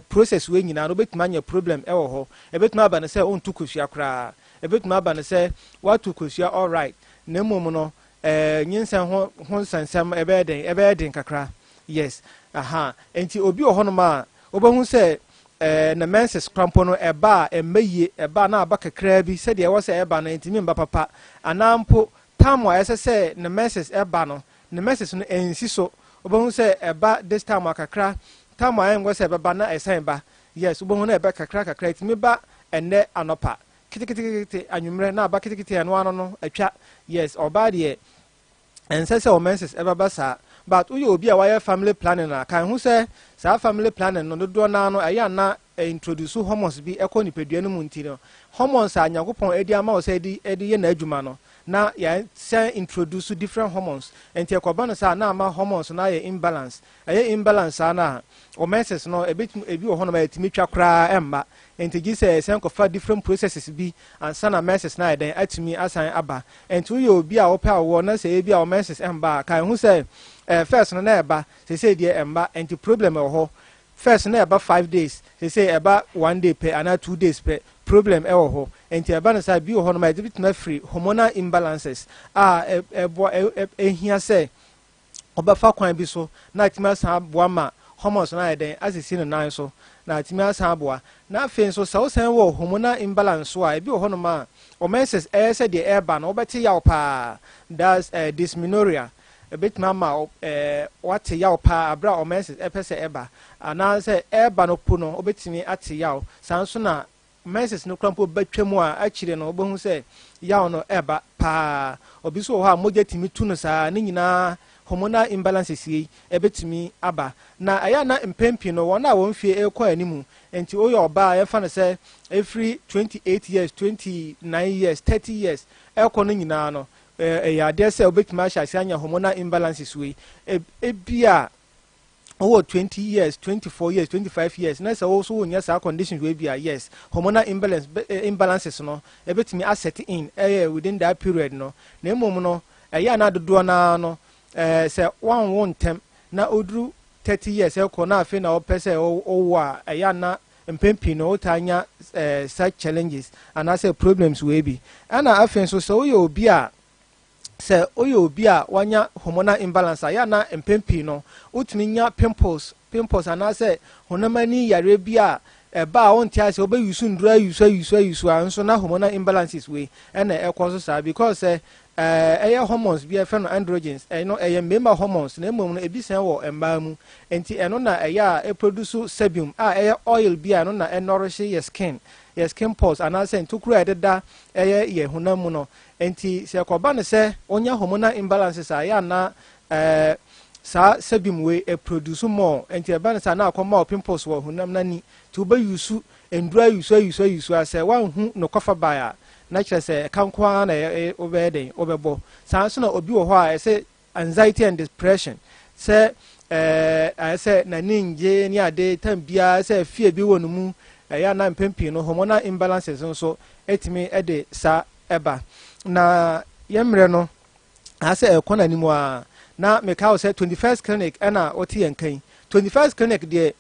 process we nyina no betuma anya problem ewo ho ebetuma aba ne se ontu kosua kra ebetuma aba ne se watu kosua all right na mum no nyinsan ho sansam ebeden kakra yes aha enti obi ho no ma obahu se na menses crampo no eba emeye eba na aba kakra bi se de wo se eba na enti mba papa anampo tamo se na menses eba no na menses no ensi so obahu se eba this time akakra tamo ayem go se eba na esan ba yes obahu na eba kakra enti me ba enne anopa kitikiti anwumre na aba kitikiti eno ano no atwa yes oba de ense se o menses eba ba sa but uyo obi a why family planning na kan hu se sa family planning no do na no aya na introduce hormones bi ekọ nipadua no mu nti no hormones a nyakopon edi ama o se edi ye na adwuma no na ya say introduce different hormones enti ekoba no sa na ama hormones na ye imbalance na o menses no ebi o hono ma etimi twa kra emma enti gi se sen kofa different processes bi ansa na menses na eden atimi asan aba enti uyo obi a opa wo na se ebi a o menses emba kan hu se first no na eba se die emba enti problem e ho first na eba 5 days se eba 1 day per ana 2 days per problem e ho enti eba na sa bi ho no ma de bitna free hormonal imbalances ehia se obafa kwan bi so na atima sa boa ma hormones na eden asisi no nan so na atima asa aboa na afen so sa osan wo hormonal imbalance so a ebi ho no ma o menses se de eba na obeti yaw pa that's dysmenorrhea bit mama what yaw pa abra o menses epese eba ana se eba no pu no obetimi ate yaw sanso na menses no krampo betwemu a akire no obohu se yaw no eba pa obi so ho a moja timi tu no sa ni nyina hormonal imbalances yi ebetimi aba na aya na mpempi no wona won fie ekọ animu enti oyo oba ya fa na se every 28 years 29 years 30 years ekọ no nyina no ya de se obetima ahia anya hormonal imbalances we ebia over 20 years 24 years 25 years na se also wonya sa conditions we bia yes hormonal imbalances no ebetimi asset in within that period no na emom no ya na dodo na no se one won tem na odru 30 years ekọ na afi na opese owo a ya na mpempi no otanya such challenges and as problems we be ana afi so yo obi a se oyo obi a wanya hormonal imbalance ya na mpempi no utumi nya pimples ana se honamani yare bi a eba on tia se obe yusu ndura yusu anso na hormonal imbalances we na ekọ so because hormones bi efe no androgens no member hormones na emom no ebi sen wo emba mu enti eno na e produce sebum oil bi no na nourish your skin pores and as entokuru ededa ye hunamu no enti se koba ne se onya hormonal imbalances ya na sa sebum we produce more enti eba ne sa na akoma pimples wo hunam na ni to be yusu endura yusu ase wan hu no kofa baya na kire se kankwa na obeden obebo sanso na obi wo ho a se anxiety and depression se se na ninje ni ade tambia se fie bi wonu mu ya na mpempi no hormonal imbalances nso etimi ede sa eba na yemre no ase ekona ni mu a na meka se 21st clinic na oti yankan 21st clinic de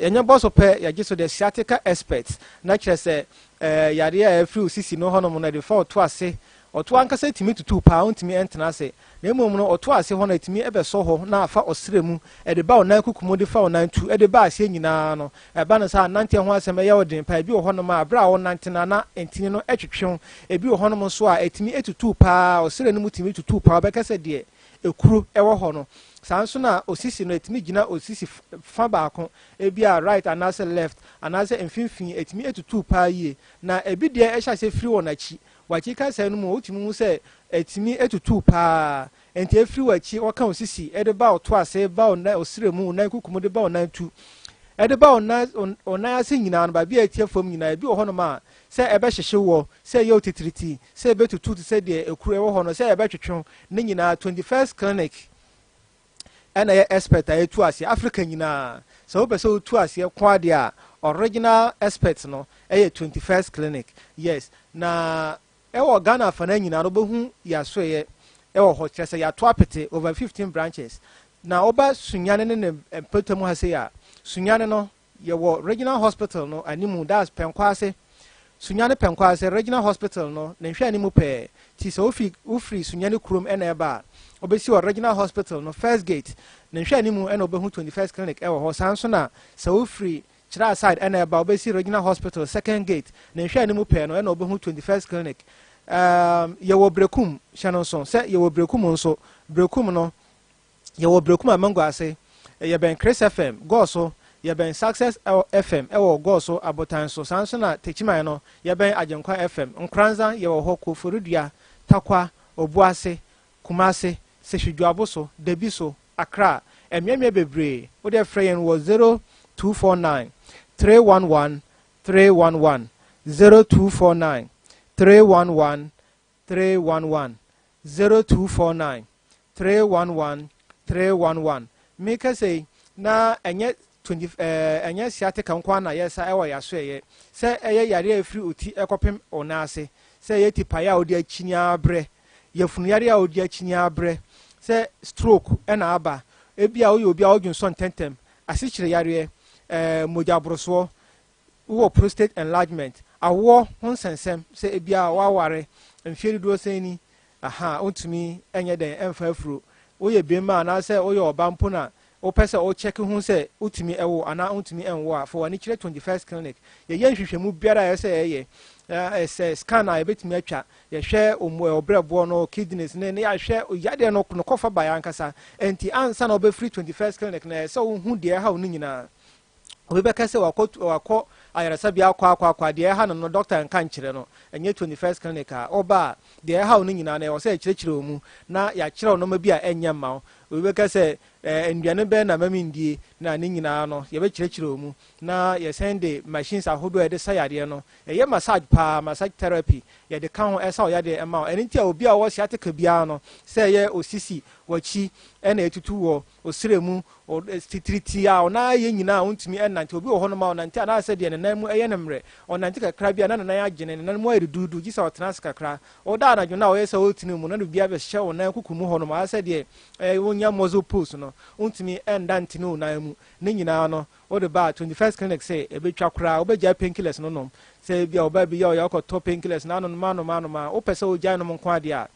yenya boso pe ya giso de sciatica experts na kire se yare a free sisi no hono na de for to ase oto ankasa timi tutu pa ontimi entena ase na emom no oto ase hono timi ebeso ho na afa osremu de ba onan kukumu de fa onan tu de ba ase nyina no eba no sa nante ho asem ya odin pa bi hono ma abra wo nante na entini no etwetwe ebi hono mo so a etimi etutu pa osrenu mu timi tutu pa obekase de ekuru ewo hono sanso na osisi no etimi gina osisi fa baako ebia right anase left anase mfimfin etimi etutu pa yie na ebi de ehya se free won achi wachi ka se no mo otimi mu se etimi etutu pa enti efiri wachi waka osisi ede ba oto ase ba ona osire mu na kukumu de ba ona tu ede ba ona ase nyina no ba bia etie fom nyina bi wo hono ma se ebe hyehye wo se ye otitriti se ebe tutu se de ekuru e wo hono se ebe twetwe ne nyina 21st clinic ana ye expert aye tu ase Africa nyina so wo pese tu ase kwa de a original experts no 21st clinic yes na ewo Ghana fana nyina no behu ya so ye ewo ho kyerese ya to apete over 15 branches na oba Sunyani ne empetemu ha se ya Sunyani no ye wo regional hospital no animu that's Penkwase Sunyani Penkwase regional hospital no ne hwe animu pe ti so ofri Sunyani kurom ena eba obesi wo regional hospital no first gate ne hwe animu ena obehu 21st clinic ewo ho sanso na so ofri Chira side ena eba obesi regional hospital second gate ne hwe animu pe no ena obehu 21st clinic ye wo brekum hye so se ye wo brekum nso brekum no ye wo brekum amango ase ye ben Chris FM go so ye ben Success FM ewo go so abotan so sanso na techiman no ye ben Agenkwa FM Nkranza ye wo hoko forudua takwa obuase kumase sehwuaboso debiso Accra emiamia bebre wo de freyen wo 0249 311 311 0249 311 311 0249 311 311 make say na enye 20 enye siate kankwa na yesa ewo yaso eye se eye yare afri oti ekopem onase se ye tipaya odi achini abre yefunu yare a odi achini abre se stroke ena aba ebia obi a odwunso ntentem asichire yare mojabroso wo prostate enlargement awo honsensem se ebia waware mfieri do seni aha ontumi enye den emfa afro oye bema na se oye obampo na o pese o check hu se utumi ewo ana ontumi enwo a for wani kire 21st clinic ye hwehwemu biara ye se ye se scan a ebetumi atwa ye hwe obrebo no kidneys ne ya hwe yade no kofa ba yankasa enti ansa na obefree 21st clinic na se hu de ha onu nyina obebeka se wako ayarasa bia kwa de ha no doctor nka nkyere no enye 21st clinic a oba de ha onu nyina na o se kyerekire omu na ya kyerɛ no ma bia enye ma obebeka se enduane be na mamindie na ne nyina no ye be kyerekire omu na ye send machines ahodo e de sayade no ye massage pa massage therapy ye de kan ho esa o ya de ema eni ntia obi a wo siateka bia no se ye osisi wachi ena etutu wo osiremu o titriti a ona ye nyina ontumi enante obi wo hono ma onante ana se de ne namu eye nemre onante kakra bia na nan agene ne nan mo aredudu gisa o trans kakra o da na dwona o ye se otini mu na bia be hye wo na kukumu hono ma se de wonya mozo pulse no ontumi endante no na mu ne nyina no o de ba 21st clinic say ebetwa kra obegya painkillers no nom say bia oba bi ya o yakọ painkillers na no ma o pese o gya no nko ade a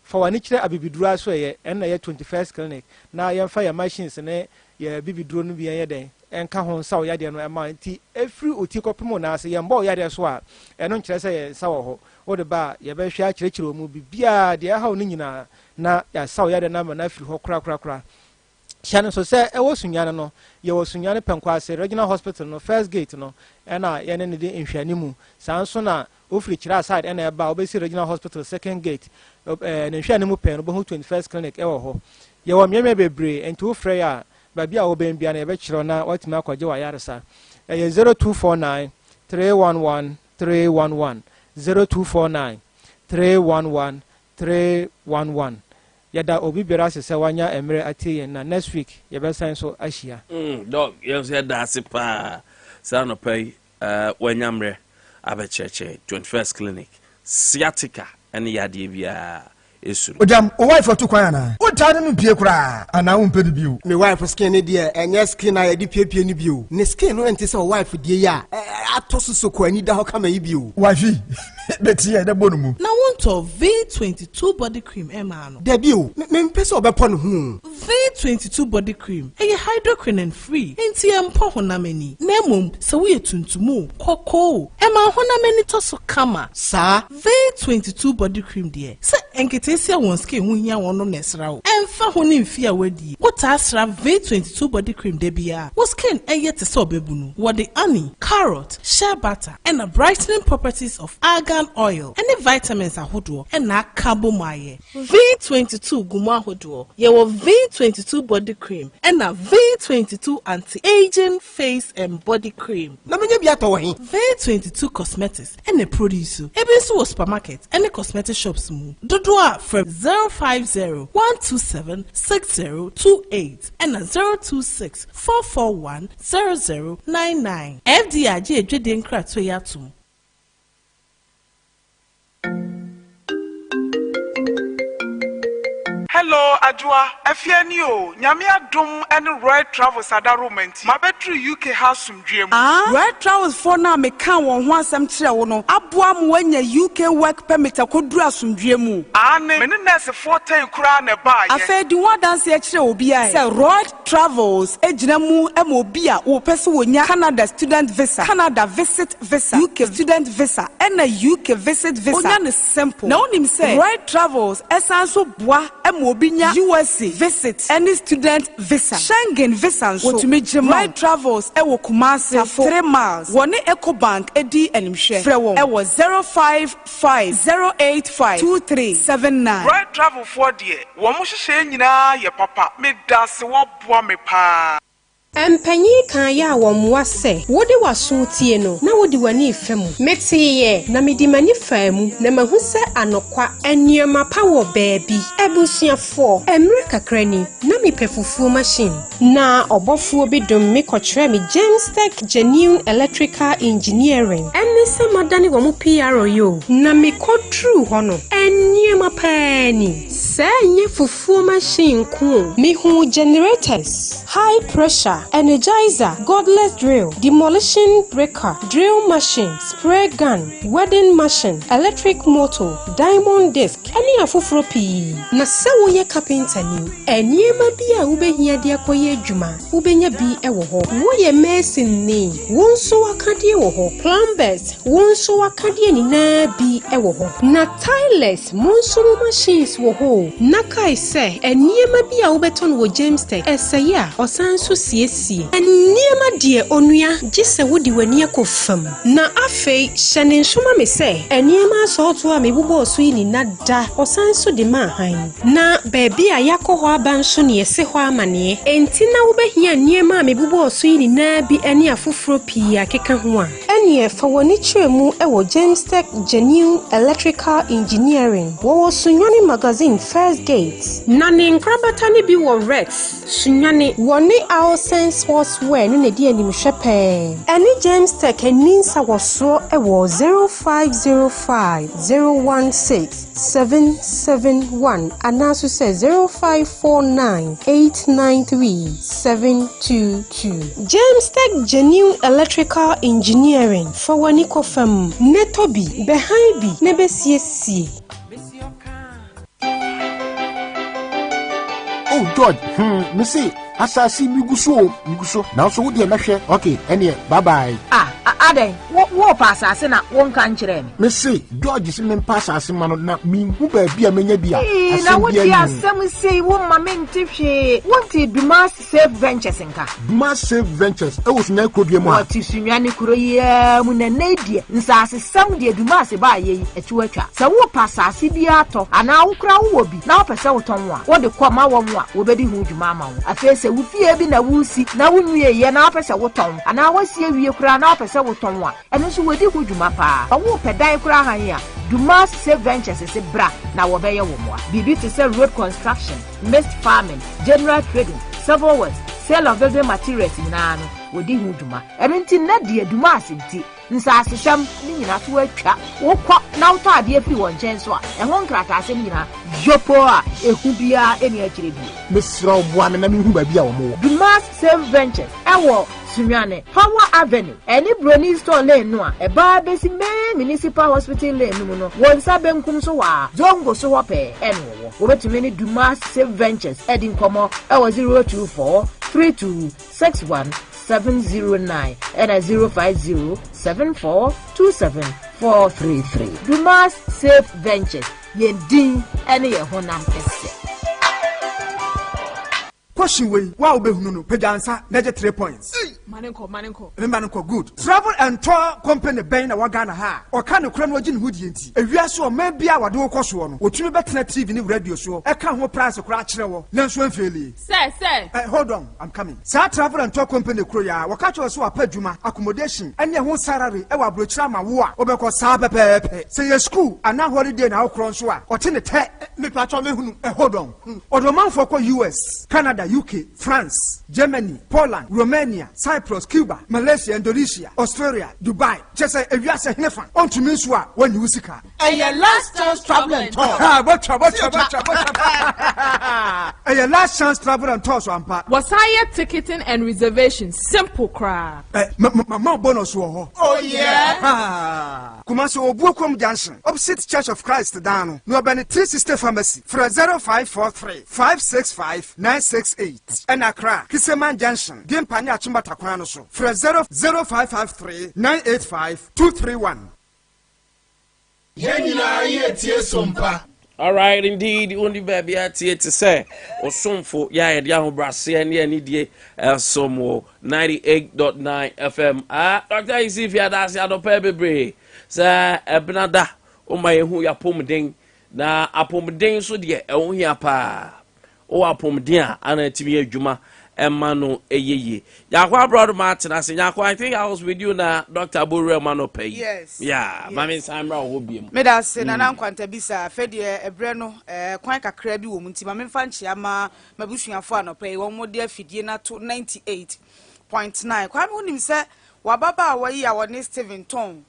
for wani kire abibidura so ye na ye 21st clinic na ye fa ya machines ne ye bibiduro no bi ye den enka ho nsa o yade no ema nti efri oti kopemo na ase ye mba o yade so a eno nkire se ye nsa wo ho o de ba ye be hwe akire omu bibia de ha oni nyina na ya sa o yade na ma na afri ho kra Shannon so say ewo Sunyani no ye wo Sunyani Penkwase regional hospital no first gate no ena ye ne de nhwani mu sanso na ofri Chira side ena eba obesi regional hospital second gate ne nhwani mu pen no bo 21st clinic ewo ho ye wo mieme bebre enti ofre ya ba bia wo ben bia na ebe kiro na watimi akwaje wa yaresa 0249 311 311 0249 311 311 yada obi bera sese wanya emre atie na next week ye be sign so ahia dog you say that's pa sana pay wanyamre abecheche 21st clinic sciatica and yade bia esuru odam o wife to kwan na o tade no pie kura ana wo mpedi bio me wife skin ne de enye skin na ye de pie ne bio ne skin no ente se o wife de ya atoso so kwani da ho kama yi bio wife beti ye de bonu mu na won Wotɔ V22 body cream Emano. Debut, Mempeso Bepon whom V22 body cream, a hydroquinone free, NTM honameni, Nemum, so we tuntumu, Coco, Emma honameni toso kama, Sa V22 body cream dear. Sa enketesia wonske hunya wono nesrao. Emfa honim fia wedi. What asra V22 body cream debia. Was skin eye te so bebunu. What the honey, carrot, shea butter, and the brightening properties of argan oil. Any vitamins ahodo and na carbomaye. V22 guma ahodo. Yewo V22 body cream and na V22 anti-aging face and body cream. V22 cosmetics and the produce. Ebensu was supermarket and the cosmetic shops mu. Dodoa from 050-127-6028 and 026-441-0099. Adea Akye Abia Nkwantabisa. Hello, Adua. Efienio, Nyamia Dum and Royal Travels Adarumenti. Mabetri UK House Dream. Royal Travels for now me can one some no. Abuam when your UK work permit a kudra sum dreamu. Ane, meniness 14 crown a buy. I said the one dance extra obia. Say Royal Travels, Ejinamu Mobia, or Pesunya, Canada student visa, Canada visit visa, UK student visa, and a UK visit visa. Onyan is simple. No him say Royal Travels, Essanso Bois, Mobinya, USA visit, any student visa, Schengen visa, what to make Right Travels, Ewo Kumasi, 3 miles, one Eco Bank, Edi and Mshe, Frewo, Ewo 055-085-2379. Right Travel for dear, Wamushi Shenina, your papa, made das what boy me pa. Empenyi kan ya womwa se wode waso tie no na wode wani femu metiye na medi mani famu na mahu se anokwa eniema pa wo baabi ebusuafo emre kakrani na mi pefufu machine na obofuo bidum mi kotre mi James Tech Genuine Electrical Engineering eni se madani wo mu PRO yo na mi kodru hono eniema pa ni se nye fufu machine ku mi hu generators high pressure energizer, godless drill, demolition breaker, drill machine, spray gun, wedding machine, electric motor, diamond disc, any afufro pii. Na se wo ye carpenter ni, eniema bi a wobehia de akoye adwuma, wobenya bi ewo ho. Wo ye mason ni, wonso wakade wo ho. Plumbers, wonso wakade ni na bi ewo ho. Na tilers, monso machines wo ho. Na kai se, eniema bi a wobeton wo James Tech, esaya, osanso siesi. Eniema die onua gise wodi wani akofam na afei hyene nsoma me se eniema so a mebubo so yi ni nada osanso de ma han na baabi a yakọ ho abanso ne yese ho amane enti na wo behia eniema a mebubo so yi ni na bi eni afoforo pii akeka ho a eni fa woni kyeremu ewo James Tech Genuine Electrical Engineering wo Sunyani magazine first gate na ne nkrabata ne bi wo Rex Sunyani woni our sense was when in a dear name shepe. Any James Tech and Ninsa was so a was 0505-016-771 and also says 0549-893-722. James Tech Genuine Electrical Engineering for Waniko Fem Netobi behind be Nebe CSC. Oh God, me see asasi miguso now so wo de mehwe okay ene bye bye Aden wo pass asase na won kan kire me say George si me pass asase ma no na mi hu ba bia menya bia na wo ti asem sei wo ma me ntihwe won ti Dumas Safe Ventures nka Dumas Safe Ventures e wo sunya kodie mu a ti Sunyani kuro ye mu na nedie nsase sam de Dumas ba ye eti atwa se wo pass asase bia ato ana wo kura wo bi na wo pese wo ton wo wo de kwama wo mu a wo bedi hu dwuma ma wo afese wo fie bi na wusi na wo nwie ye na wo pese wo ton ana wo sie wie kura na wo pese wo ton wa eno so wodi hu dwuma pa wo pedan kura han ya Dumas Safe Ventures se bra na wo beye wo mo a bibi to say road construction, mixed farming, general trading, civil works, sale of building materials nyinaa no wodi ho dwuma ɛno nti na de adwuma asinti nsasesɛm ne nyina so atwa wokɔ na wotɔ ade afiri wɔn nkyɛn so a ɛho nkrataasɛm nyina yopo a ehu bia eni akyire bi mesrɛ wo boa me na mehu baabi a wɔmo wɔ Dumas Save Ventures ɛwɔ Sunyani Power Avenue any Brony Store Lane no a ɛbaa besi main municipal hospital lane no mu no wɔn nsa benkum so wɔ zongo so hɔ pɛɛ ɛne wɔwɔ wɔbɛtumi ne Dumas Save Ventures ɛdi nkɔmmɔ ɛwɔ 024 3261 709 and a 05074274433. Dumas Safe Ventures. Yendin and ye honam esse. Question way, wow behunu, pedansa, neje 3 points. Manenko, good. Travel and tour company bɛn na wagana ha. Ɔka no kra no agye ne hodi enti. Ewia so man bia wade wo kɔso no. Otumi betena TV ne radio so. Ɛka ho price kra akyerɛ wo. Na nso amfeli. Sir. Hold on, I'm coming. Sa travel and tour company kro ya. Wɔka kyerɛ so apa dwuma, accommodation, ɛne ho salary ɛwɔ abrochira ma wo a. Obɛkɔ saa pɛpɛɛpɛ. Say your school ana holiday na wo nso a. Ɔte ne tɛ me patro me hunu. Hold on. Odomanfo kɔ US, Canada, UK, France, Germany, Poland, Romania, Cyprus, Cuba, Malaysia, Indonesia, Australia, Dubai. Just say if you are saying never. On to me when you see car. And your last chance travel and tour. And your last chance travel and tour so ampa. Was higher ticketing and reservation simple crap. Mama bonus wo. Oh yeah. Kumasi Obuokom Junction, opposite Church of Christ down. No about 360 pharmacy. For 0543 565 968. And Accra, Kiseman Junction. Game Panya Chumba Takwano so. For 0553 985 231. Yenina yetie Sompa. All right, indeed. Only baby at here to say, or Somfo, ya Yahu Brassia, and Yanidie, Somo 98.9 FM. Dr. Isifia, that's your baby. Sir, Ebnada, my who ya pomding, na apomding so dear, only a pa. O apomdia, and a TV Juma. Emano Eye. Yakwa brother Martin, I said, Yakwa, I think I was with you now, Dr. Abure Mano Pay. Yes. Yeah, Mammy Samra will be. Medas and Nkwantabisa, Fedia, Ebreno, quite a crabby woman, Timmy Fanchi, Ama, Mabushia Fano Pay, one more dear Fidiana to 98.9. Quite when him said, Wababa, why our next Steven Tone.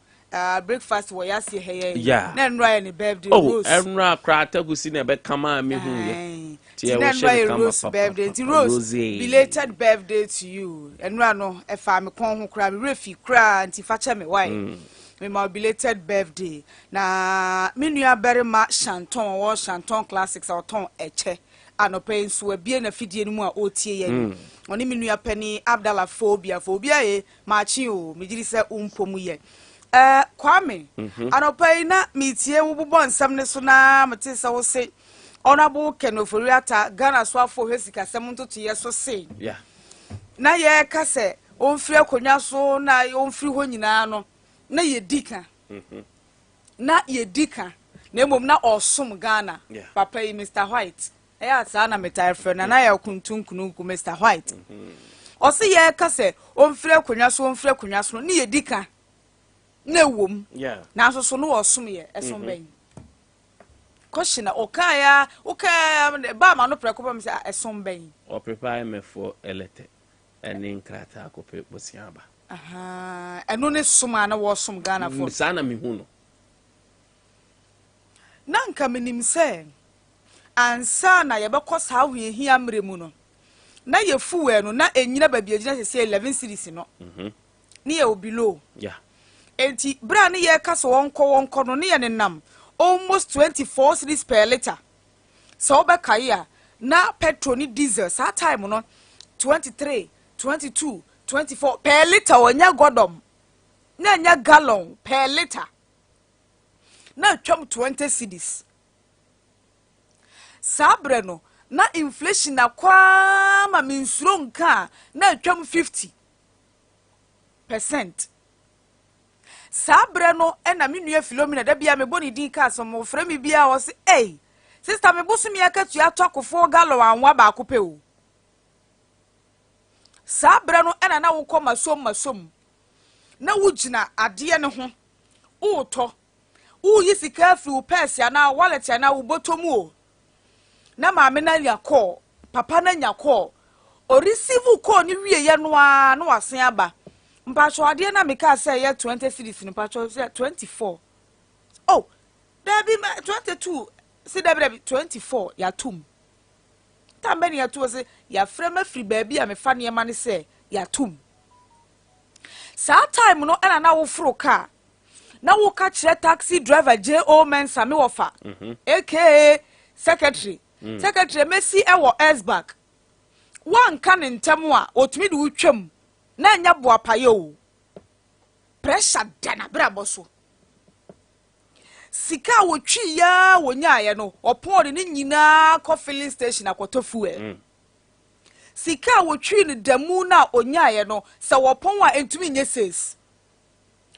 Breakfast where I see hey. Yeah. Then Ryan birthday. Oh, Emra Crata who seen a bed come on me. Then Rose birthday. Rose, belated birthday to you. And Rano, a farm who cry, refi cry, and Tifacha me why. Me my belated birthday. Na Minia very much Shanton or Shanton Classics or Ton Eche. And no pain so be a fidi anymore OTA. Only Minia penny Abdallah phobia, marching you, Mijisa Umpomuye. Kwame, anopai na mitie wububon samne so na matisa wo se honorable Kenoforiata Ghana swafo hesika semunto tiye so se yeah na ye ka se onfiri akonya so na onfiri ho nyina no na ye dika na ye dika na emom na osom Ghana papa yi Mr White eya sa na metai friend na ya kuntunkunu ku Mr White o se ye ka se onfiri akonya so na ye dika na wom na so no osum ye esom ben question okaya ba ma no preko ba me say esom ben o prepare me for elete eni nkrata akope bosiaba eno ne suma na wo som Ghana for sana me hu no na nka menim say ansa na ye bekosa ahwe hia mremu no na ye fuwe no na enyina ba bia gina sese 11 series no ni ye obilo enti bra ne ye kasa wonko no ne ye nenam almost 24 cedis per liter so obekaye a na petrol ni diesel sa time no 23 22 24 per liter onya godom na nya gallon per liter na twam 20 cedis sabre no na inflation na kwa ma minsuro nka na twam 50%. Sabre no ena me nua Philomena da bia me boni din ka so mo fra me bia wo se sister me bosu me akatu atokofo galo anwa ba ko pe o sabre no ena na wo kɔ masom na wugina ade ne ho uto yi sika fi wo pese na wallet na wo botomu o na maame na nya call papa na nya call o receive call ni wie ye no a no wasen aba mpacho ade na meka say ye 20 series no mpacho say 24 oh there be 22 see there be 24 ya tum tambe ni ya to say ya frema free baby a me fa ne ma ne say ya tum sa time no na wo fro car na wo ka kire taxi driver J.O. Mensa me wofa aka secretary secretary Messi e wo S-back wan ka ne ntem a otumi de wutwam na nya bo apaye o pressure dana brabo so sika wo twi ya wonya ye no opon de nyina ko filling station akoto fuel sika wo twi ne damu na onya ye no se wopon a entumi nye ses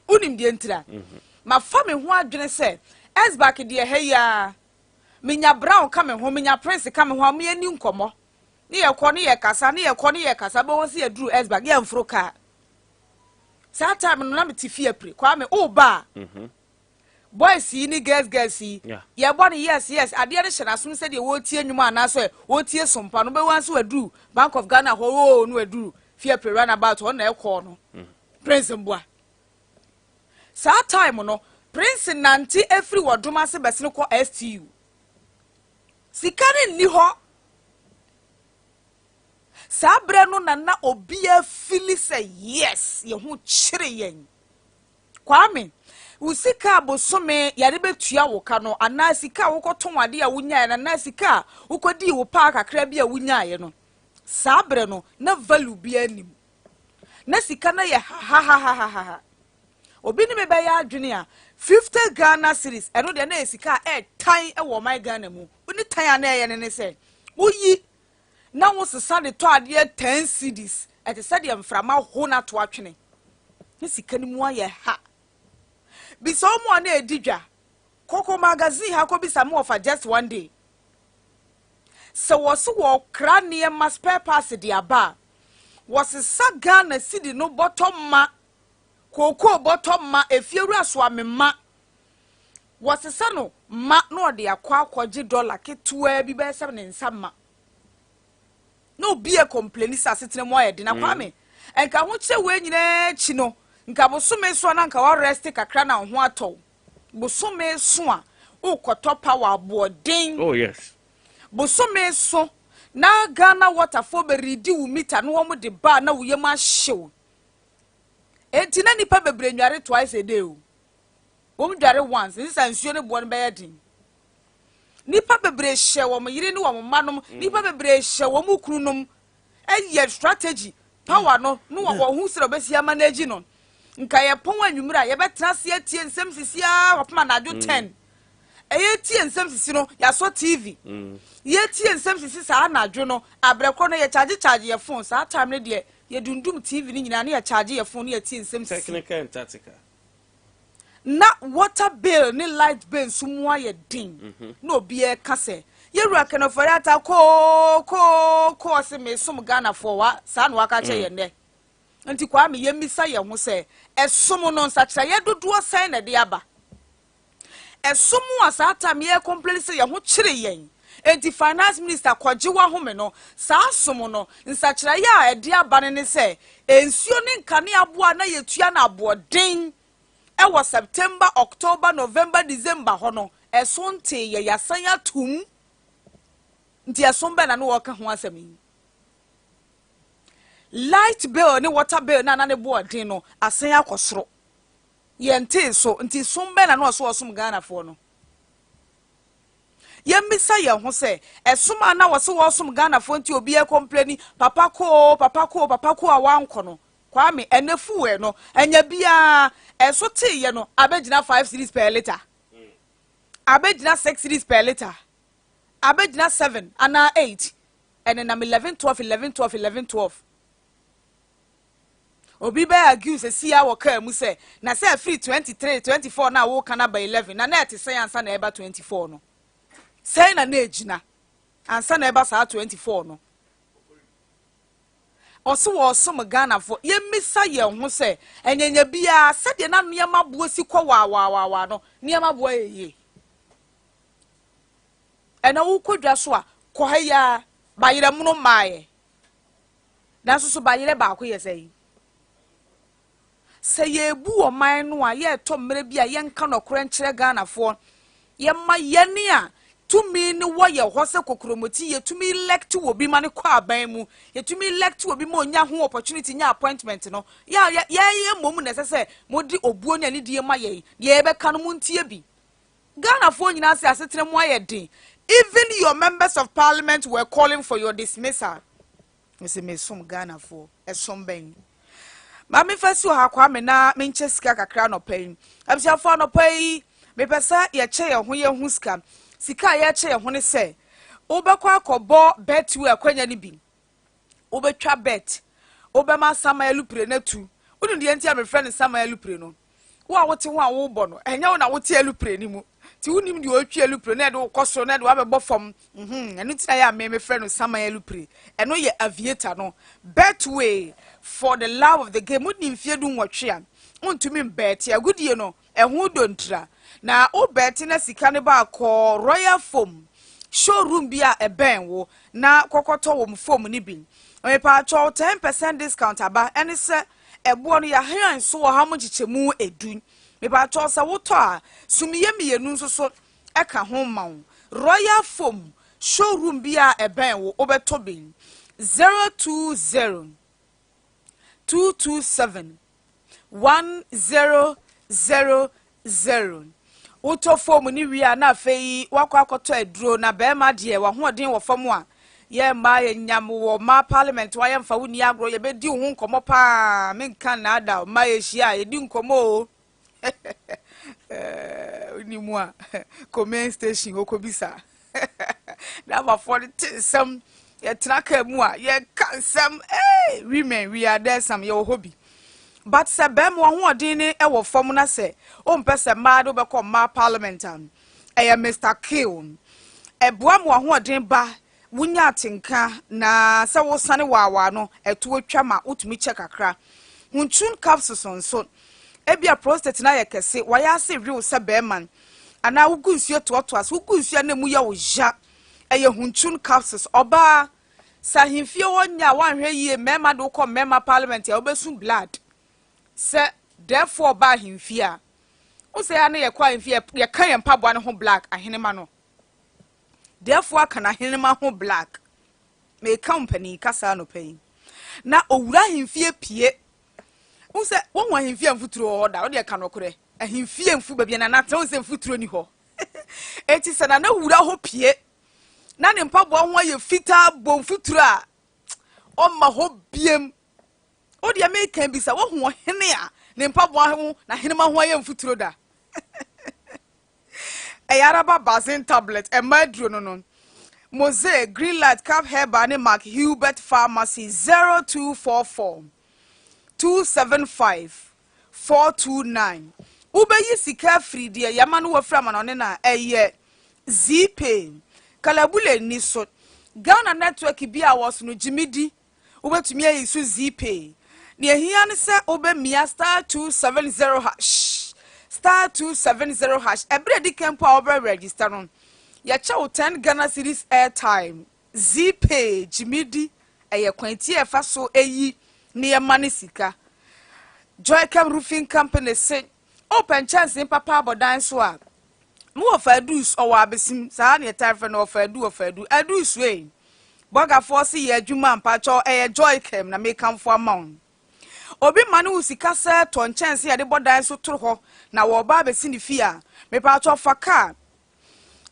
unim de ntira ma fa me ho adwene se S-back de he ya menya brown ka me ho menya prince ka me ho me ani nkomo ni ye kɔ ni ye kasa ni ye kɔ ni ye kasa be won se aduru S-back ye mfro ka sa time no na me tifi apre kwa me o ba boys yi ni girls yi ye bo ni yes ade ne hyena som se de wo tie nwuma na so wo tie sompa no be wan so aduru Bank of Ghana ho no aduru fi apre run about on na e kɔ no prince mboa sa time no prince nanti every wodoma se bese no kɔ STU sikari ni ho sabre no na obia fili say yes ye hu chire yen kwame usika bosome yare betua wo ka no ana sika wo koton ade a wunya na na sika wo kodi wo pa kakra bi a wunya ye no sabre no na value bi anim na sika na ye ha obi ni me be ya adwene a 50 Ghana series eno de na sika tan e wo my Ghana mu uni tan na ye ne se uyi na wo sesa de to ade 10 cedis ete se de mframa ho na to atwene ni sika ni mu aye ha bi so mo na edidwa koko magazine ha ko bi samu of just one day so was wo kranie ma spare parts de aba was sesa Ghana cedi no bottom ma koko bottom ma efieru aso amema was sesa no ma no de akwaje dollar ketua bi be se ne nsama no be a complain sa setene mo ayede na kwame enka ho che we nyina chi no nka bosome so na nka wa rest kakra na ho atɔ bosome so a ukoto power boarding oh yes bosome so na Ghana waterfall be redi wu meter no wo de ba na wo yem ahyew enti na nipa bebre nware twice a day o wo dware once nsa nsuo ne bo no be yedin nipa bebre hye wo mo yire ne wo mo manom nipa bebre hye wo mo kununum eye strategy power no wo hu sire obesia manage no nka ye pon anwumira ye betena se atie nsem sisia wapama na adwo 10 eye tie nsem sisi no ya so TV ye tie nsem sisi sa na adwo no abrekro no ye charge ye phone sa time ne de ye dundum TV ni nyina ne ye charge ye phone ye tie nsem sisi technical and tactical na water bill ni light bill sumwa ye din no bie kase ye rua kana forata ko se me sum Ghana for wa sa no aka che ye ne nti kwa me ye misa ye ho se esum no nsakyra ye dodo san na de aba esum asata me ye complain se ye ho kyire yen enti finance minister kwaje wa home no sa asum no nsakyra ye a de aba ne se ensuo ne nkane aboa na ye tua na aboden e was September, October, November, December hono esonte ye yasan ya tum nti esombe na no woka ho asemi light bill ni water bill na ne boarding no asan akosoro ye nte so nti sombe na no so osum Ghana fo no ye mbisa ye ho se esoma na wo so osum Ghana fo nti obi e complain papa ko a wanko no kwame enefu we no enya bia eso te ye no abegina 5 cedis per liter abegina 6 cedis per liter abegina 7 ana 8 and then 11 12 obi be argue se sia wo ka mu se na se free 23 24 na wo kana by 11 na na ete say ansa na eba 24 no say na na ejina ansa na eba sa 24 no oso wo som Ghana fo ye misa ye ho se enyenya bia se de na niam abo si kɔ wa no niam abo ye ena wo kodwa so a kɔ ha ya bayira mu no maaye na so ba yere ba ko ye sei se ye bu o man no a ye to mere bi a ye nka no kore nkyere Ghana fo ye ma ye ne a tumi ni wo ye ho se kokromoti ye tumi elect wo bi ma ne kwa aban mu ye tumi elect wo bi ma onya ho opportunity nya appointment no ye mom na sese modi obuo ne die ma ye be ka no muntie bi Ghana fo nyina se asetre mu ayedin. Even your members of parliament were calling for your dismissal. You say me some Ghana fo esom ben. Ma me fasi ha kwa me na me nche sika kakra no pay. Absia fo no pay. Me pesa ye che ye ho sika. Sika ye che ye ho ne se. Obekwa akobo bet we akwanya ni bi. Obetwa bet. Obema Samuel Lupre na tu. Unu de ntia me friend Samuel Lupre no. Wo a wote ho a wo bo no. Enya wo na wote Lupre ni mu. Ti unim di otwi Lupre na de koso na de wabebo fam. Enu tia ya me friend Samuel Lupre. Eno ye aviator no. Betway for the love of the game. Unim fie du nwotwe a. Untumi bet ya gudie no. Ehu dontra. Na o bet na sika ne ba ko Royal Foam showroom bia eben wo na kokoto wo foam ni bi. Me pa cho 10% discount aba ene se ebo no ya han so wo ha mo chichemu edu. Me pa cho se wo to a sumiye mienu nso so eka ho ma wo. Royal Foam showroom bia eben wo obeto bin 020 227 1000. Uto foam ni wia na afei wakwa akoto aduro na be ma de wa hoden wo fam a ye ma ye nyam wo ma parliament wa ye mfa woni agro ye be di ho nkomo pa menka na ada ma ye hia ye di nkomo ni mu a comment station okobisa na ba for the some ye traka mu a ye kan some women we are there some your hobby. But se bem wo hoden ni e wo fam na se o mpese ma do be ko ma parliament am Mr. Kill eboa mo hoden ba wunya atenka na se wo sane wawa no eto atwa ma utumi che kakra hunchun capsules so ebia prostate na ye kese waya se real se beman ana wugu nsuo to as wugu nsuo na mu ya wo ja hunchun capsules oba sa himfie wonya wanhwe yie mema do ko mema parliament ya obesun blood. Se therefore ba himfia o se ya na ye kwa himfia ye kan ye mpaboa ne ho black ahenema no therefore kana ahenema ho black me company kasa no pay na owura himfia pie o se wonwa himfia mfuturo ho da o de ka no kore ahimfia mfu ba bia na nata o se mfuturo ni ho eti se na wura ho pie na ne mpaboa ho ye fita bo mfuturo a o ma ho biem o de American bisa wo ho hene a ne mpaboa ho na hene ma ho aye mfuturo da Ayaraba Bazin tablet e madro no Mosaic Green Light Cap Herba ne Mark Hubert Pharmacy 0244 275 429 ube yi sika free de yama no wafra ma no ne na eye Zpay kalabule ni so Ghana network bia was no jimidi ubetumi ayi so Zpay ne ehia ne se obemia *270# *270# ebre di kempo over register no ya cha 10 Ghana cedis airtime Zpay jimidi eye kwanti e fa so eyi ne yama ne sika Joy Cam Roofing Company say open chance in papa abodan so a mo ofadus o wa besim sa na tarife na ofadu adus we boga force ye adwuma mpacho Joy Cam na make am for amount obi manu usika se ton chance ye de bodan so toro ho na wo ba besi ni fia me pacho faka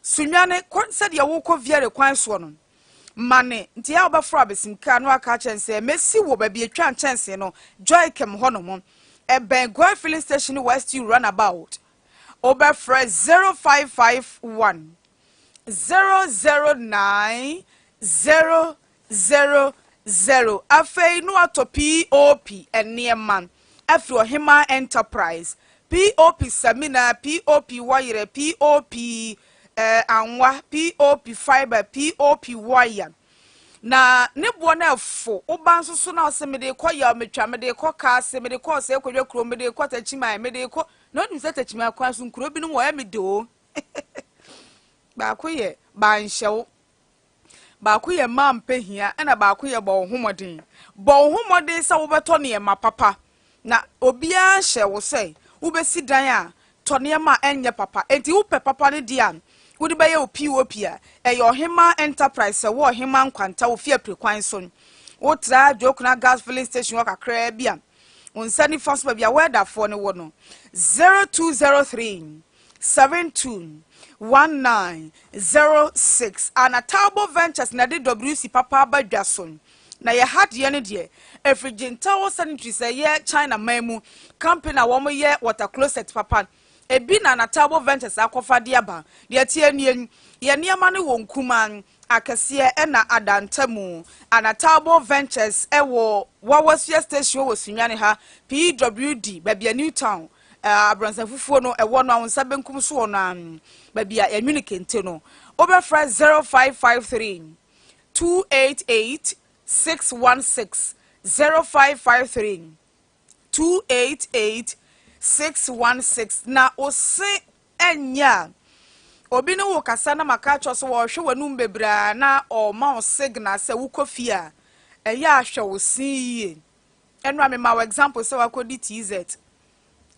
Sunyani konse de wo ko viere kwan so no mane nti ya obafro abesimka no aka chance mesi wo ba bi atwa chance no Joy Cam ho no mo Bengoy filling station west you run about over fresh 0551 009 000 afei no ato POP enneman afro Hima Enterprise POP Samina POP wire POP anwa POP fiber POP wire na ne bo na fo oba nso so na ose me de koya metwa me de koka se me de ko se kodwa kuro me de ko tachima me de ko no nim se tachima kwa so kuro bi no wo ya me do ba ko ye ba nhyew baako ye ma mpehia na baako ye bo homodin sa wo beto ne ma papa na obia hye wo sei wo besi dan a to ne ma enye papa enti wo pe papa ne dia wo de baye POP a eyo hema enterprise wo hema nkwanta wo fie prekwan so wo tra jokuna gas filling station wo kakra bia unsani first baby weather for ne wo no 0203 721906 Anatabo Ventures na DWC papa badwason na ye had ye ne de efrigintawo sanitary say ye China memu company na wo ye water closet papa ebi na Anatabo Ventures akofa de aba de tie nie ye niama ne wo nkuman akese e na adantamu Anatabo Ventures ewo wawasua station wo Sunyani ha PWD babia Newtown Abransa fufuo no ewo no awonsa benkum so no babia yamunike no obefra 0553 288 616 0553 288 616 na ose enya obi no wo kasa na maka cho so wo hwe wanum bebra na o ma o signal se wo kofia eya ahwe wo siye enwa me ma example se wakodi TZ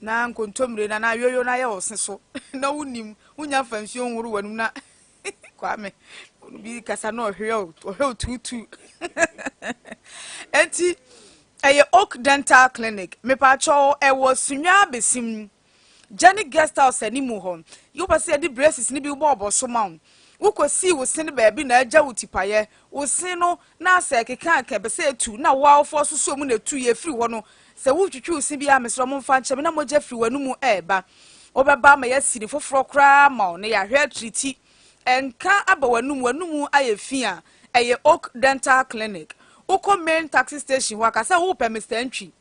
na nkontomre na yoyo na ye ose so na wunim wunya fansuo nwuru wanum na kwame bi kasa no hwe tutu enti eye Oak Dental Clinic me pa cho e wo Sunya besim Jenny guest house animu ho you pa say the braces ni bi bo so ma wo kosi wo sin ba bi na agya wutipaye wo sin no na asa keka be say tu na wa fo so mu na tu ye free ho no se wo twitwu sin bi amesro mo mfa nche na mo gya free wanu mu eba obeba ma ya sini foforo kra ma na ya hwe triti enka aba wanu mu ayefia eye Oak Dental Clinic uko main taxi station wakasa wo pe Mr. Ntwi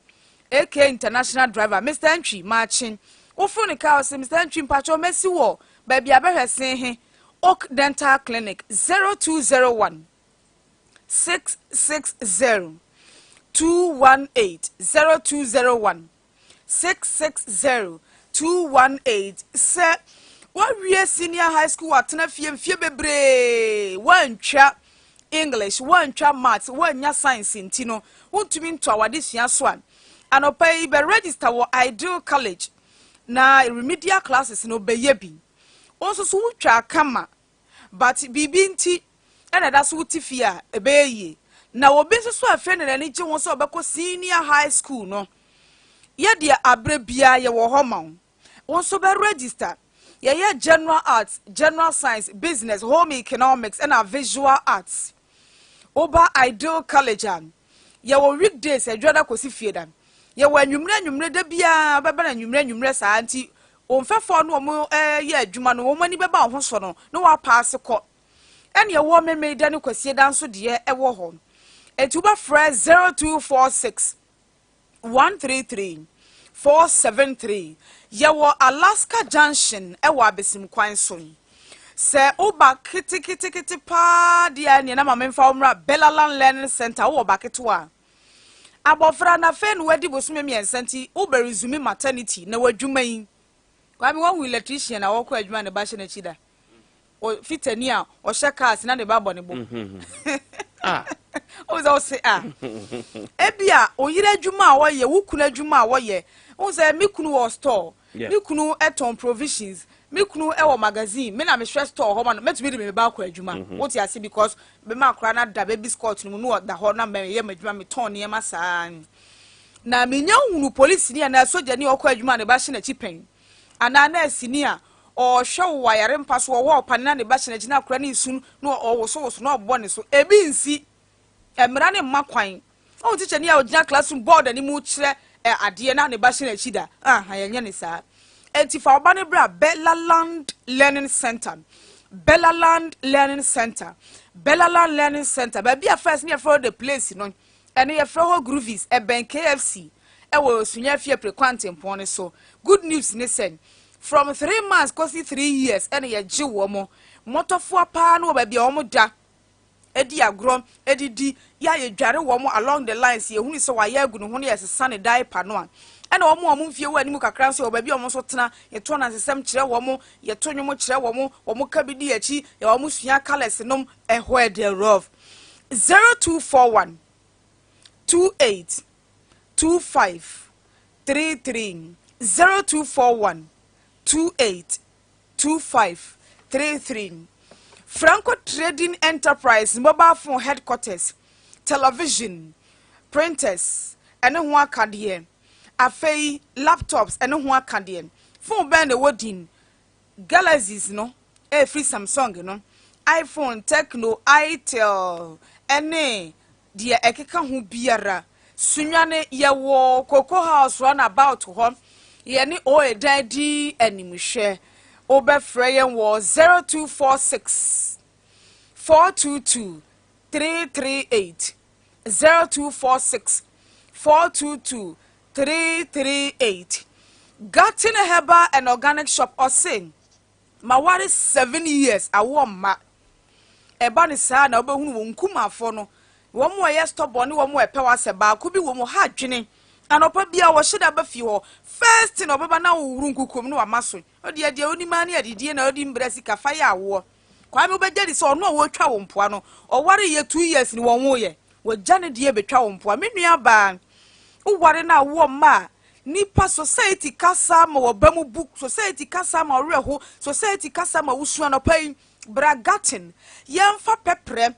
AK international driver Mr. Ntwi marching ufu ni ka o Mr. Ntwi mpacho mesi wo ba bia behwese he Oak Dental Clinic 0201 660 218 0201 660 218 se wa wie senior high school atena fie bebre wantwa English wantwa maths wanya science ntino wontumi nto awade sua so an anopai be register wo Ideal College na remedial classes no beye bi onso so wutwa kama but bibi nti ena da so wutifia ebeye na obi so afa ne ne gye won so obekọ senior high school no ye de abre bia ye wo homa won so be register ye general arts, general science, business, home economics and visual arts oba Ideal College ye wo weekdays edwada kosi fieda ye wo anwumre da bia baba na anwumre saa anti onfefo no mo ye adwuma no wo mani beba ho so no no wa pass ko ene ye wo meme da ne kosi da nso de e wo ho etuba fresh 0246 133 473 ye wo Alaska Junction e wo abesim kwan so se oba kiti pa dia ne na mamemfa omra Bellaland Learning Center wo ba keto a abofra na fe no wadi bosume miensanti uber resume maternity na wadwuma yi kwa mi won electrician na wo ko adwuma ne ba hye na chida o fitani a o hye cars na ne ba bɔ ne bo o za o se ebia o yire adwuma a wo ye wukunu adwuma a wo ye o za mikunu wo store mikunu eton provisions mikunu ewo magazine me na me share store ho ma metumi de me ba akọ adwuma what you see because be ma akra na da baby skirt no no da ho na me ye madwuma me ton ne ma saa na me nya hunu police ni na soja ni okọ adwuma ne ba hye na chipen ana na asini a o hwe wo yare mpa so wo pa na ne ba hye na gina akra ne sun no o wo so no obọ ne so ebi nsi emra ne makwan o teacher ni a ogina classroom board ani mu kire ade na ne ba hye na chida ayenye ne saa entifa obane bra Bellaland Learning Center Bellaland Learning Center Bellaland Learning Center baby a first near for the place no ene ye fro groovies e ben KFC e wo Sunya fie prequantum pon so good news ne sen from 3 months cause 3 years ene ye gye wo mo motofo pa na baby o mo da edi agro edidi ya ye dware wo mo along the lines ye hunu so wa ya agunu ho ne ye sesa ne diaper no ena omo mfie wo animu kakra so ba bia omo so tena ye to na sesem kire wo mo ye to nwom kire wo mo ka bi di achi ye omo sua colors nom ehwe de rough 0241 28 25 33 0241 28 25 33 Franco Trading Enterprise mobile phone headquarters television printers and ho akade afei laptops and ho akade phone band the wording Galaxies no free Samsung no iPhone Tecno Itel ene dia ekeka ho biara Sunyani yewo Cocoa House run about ho ye ni o edadi animhwe obefrey wo 0246 422 338 0246 422 338 Gatin Herbal and Organic Shop Osin Mawari 7 years awoma eba ni saa na obehunu wo nkuma afo no wo mo ye stop ni wo mo epe wa se ba ko bi wo mo ha dwene anopa bia wo hye da ba fi ho first no baba na wo wuru nkukom no amaso odi ade oni ma na adidie na odi mbrasi ka fa ya wo kwa me obegye so no wo twa wo mpoa no o ware ye 2 years ni wo wo ye wo jane die betwa wo mpoa me nua ba wo ware na wo ma nipa society kasa ma wo bamu book society kasa ma reho society kasa ma wusu anopai bragatin yemfa pepre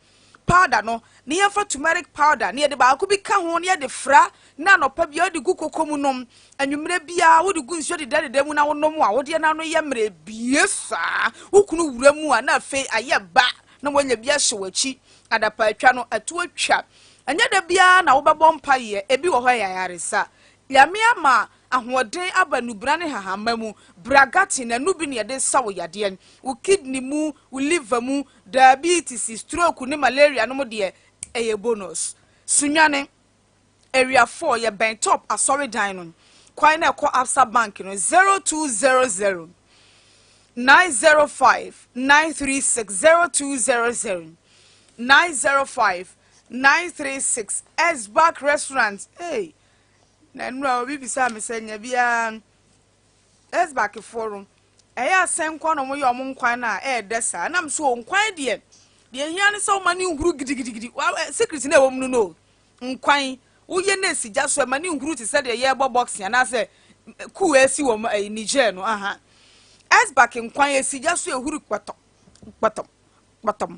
powder no ni yemfa turmeric powder ni de ba ko bi ka ho ni de fra na no pa bia de gukokomu nom anwumre bia wo de gu nsuo de dade mu na wo nom a wo de na no yemre bie sa wukunu wura mu a na fe aye ba na wo nya bia hye wachi adapa atwa no atu atwa anya da bia na wo bebɔ mpaye ebi wo ho yayaresa yame ama ahoden aba nubra ne hahamamu bragati na nubi ne de sawo yade wo kidney mu wo liver mu diabetes stroke ne malaria no mo de eye bonus Sunyani area 4 ye ben top asori dan no kwan na ekɔ Absa Bank no 0200 905 936 0200 905 936 S-Back Restaurant hey na nura obi bisa me senya bia S-Back forum eya senkwa no mo ye omo nkwan na desa na mso nkwan de hia ne so mani nhuru gidigidi secret na ewom no nkwan uye na sija so mani nhuru ti se de ye bo box ya na se ku esi wo Niger no aha S-Back nkwan esija so ehuru kpatom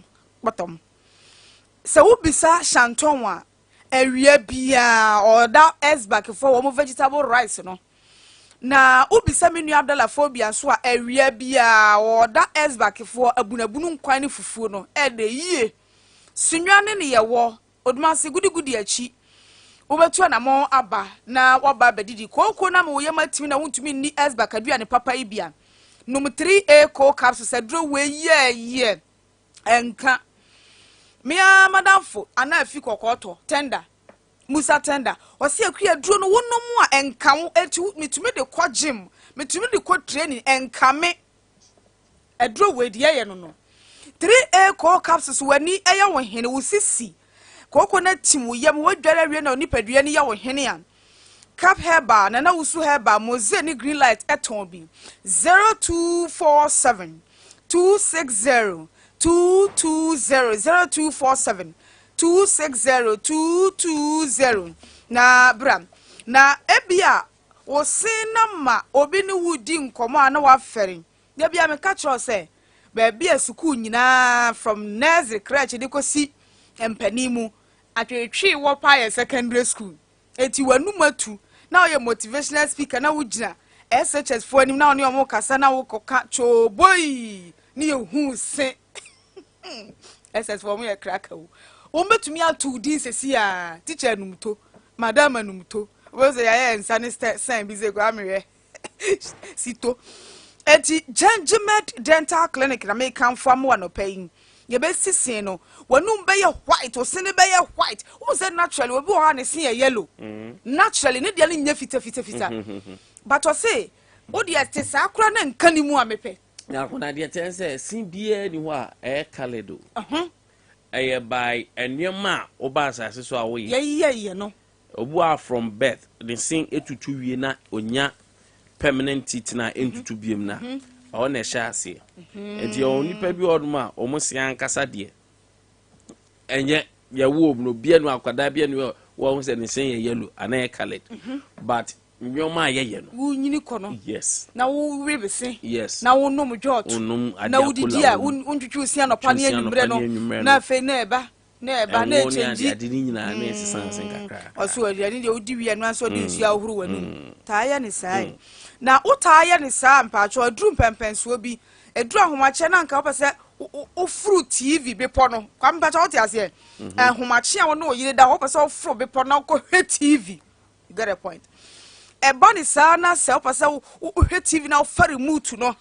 se wo bisa Shanton wa area bia or that S-Back for wo vegetable rice no na ubisa menu Abdallah phobia so area bia or that S-Back for abunabunu nkwan ne fufuo no de yie Sunyani ne ye wo odumase gudi achi ubetu na mo aba na waba bedidi koko na mo ye matimi na wuntumi ni S-Back adua ne papa ibia num 3A co capsules adro we ye enka Mia madamfo ana afi kokoto tender Musa tender osi akua duro no wonom a enka wo etu mitumi de kwa gym mitumi de kwa training enka me aduro we de ye no 3A co capsules wani eye wo hene wo sisi koko na tim wo yam wo dwara wie na onipadua ne ye wo hene a cap herbal na wusu herbal moze ni green light eton bi 0247 260 220 0247 260 220 na bram na ebia wo sina ma obi ni wudi nkomo ana wa fere ya bia me ka tro se ba bia suku nyina from nursery crèche de kosi empanimu atwetwe wo pa secondary school eti wanumatu na oye motivational speaker na wugina SHS for anim na oni omo kasa na wo koka cho boy ni ehu se SS for me a cracker. Betumi atu din sesi a teacher numto, madam numto. We say ya ensane sign bi ze go amere. Sito. Eti Gengimed Dental Clinic na make come from one no paying. Ye be sisi no, wanum be ye white o sene be ye white. Who said naturally we be o na see yellow. Naturally ne dia ne nya fita. But o say, o dia te sa akra na nkani mu amepe. Na kuna dia tense sin bia ni ho a kaledo. By enema oba asase so awo ye no. Obu from birth, the sin etutu wie na onya permanent teeth na entutu biem na. O na sha ase. Enti o nipa bi oduma o mo sian kasa de. Enye ya wo no bia no akwada bia no wo say ne sen yellow ana colored but nyoma ye no wo nyini kono yes na wo rebese yes na wo nom jot na wo didi a untwitwi osia no pa ne anumre no na fe na eba na change adini nyina na sesansen kakra oso adini de odi wi anu anso de nsu ahuru wanu taaya ne sai na utaaya ne saa mpacho aduru pempenso bi eduru ahomache na nka opese o fruit TV bepo no kwa mpacho ote ase ahomache a wo no yire da opese o fro bepo na ko TV you get a point e bani saa na se opese o TV na o fare mutu no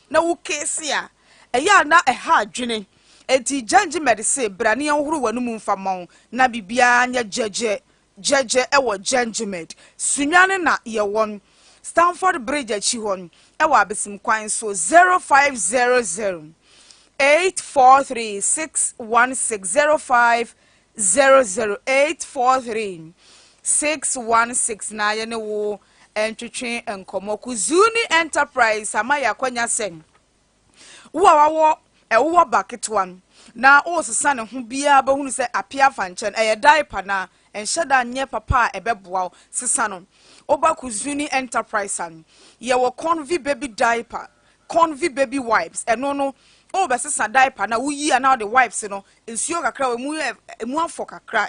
na wo kesi a eya na ha adwene eti janji medicine brani ahuru wanu mu mfamon na bibia nya jeje ewo janji med sunyane na ye won Stanford Bridge achi hon ewo abesim kwan so 0500 843 616 843 na ye ne wo entwetwe enkomo Kuzuni Enterprise amaya kwanya sen wo ewo baketwan na o sesa ne ho bia ba hunu se apia fanchen diaper na enhyeda nye papa ebeboa sesa no oba Kuzuni Enterprise an ye wo Convi baby diaper Convi baby wipes eno no o be sesa diaper na wuyi na the wipes no ensuo kakra emu afọ kakra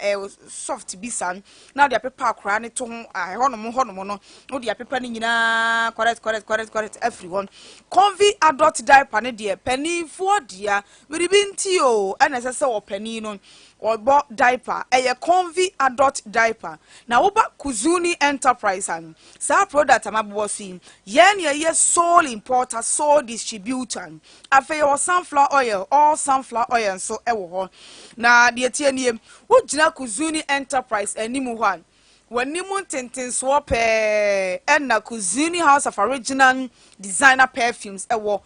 soft bisan na de pepa akra ne to honom no o de pepa ni nyina correct everyone Convi adult diaper ne de penny for dia we binti o anasese wo penny no obo diaper Convi adult diaper na oba Kuzuni Enterprise an sa product amabo si ye sole importer sole distributor afa sunflower oil all sunflower oil so ewo ho na de tie nie wo gina Kuzuni Enterprise animu ho an wanimu tintin so pe na Kuzuni House of Original Designer Perfumes ewo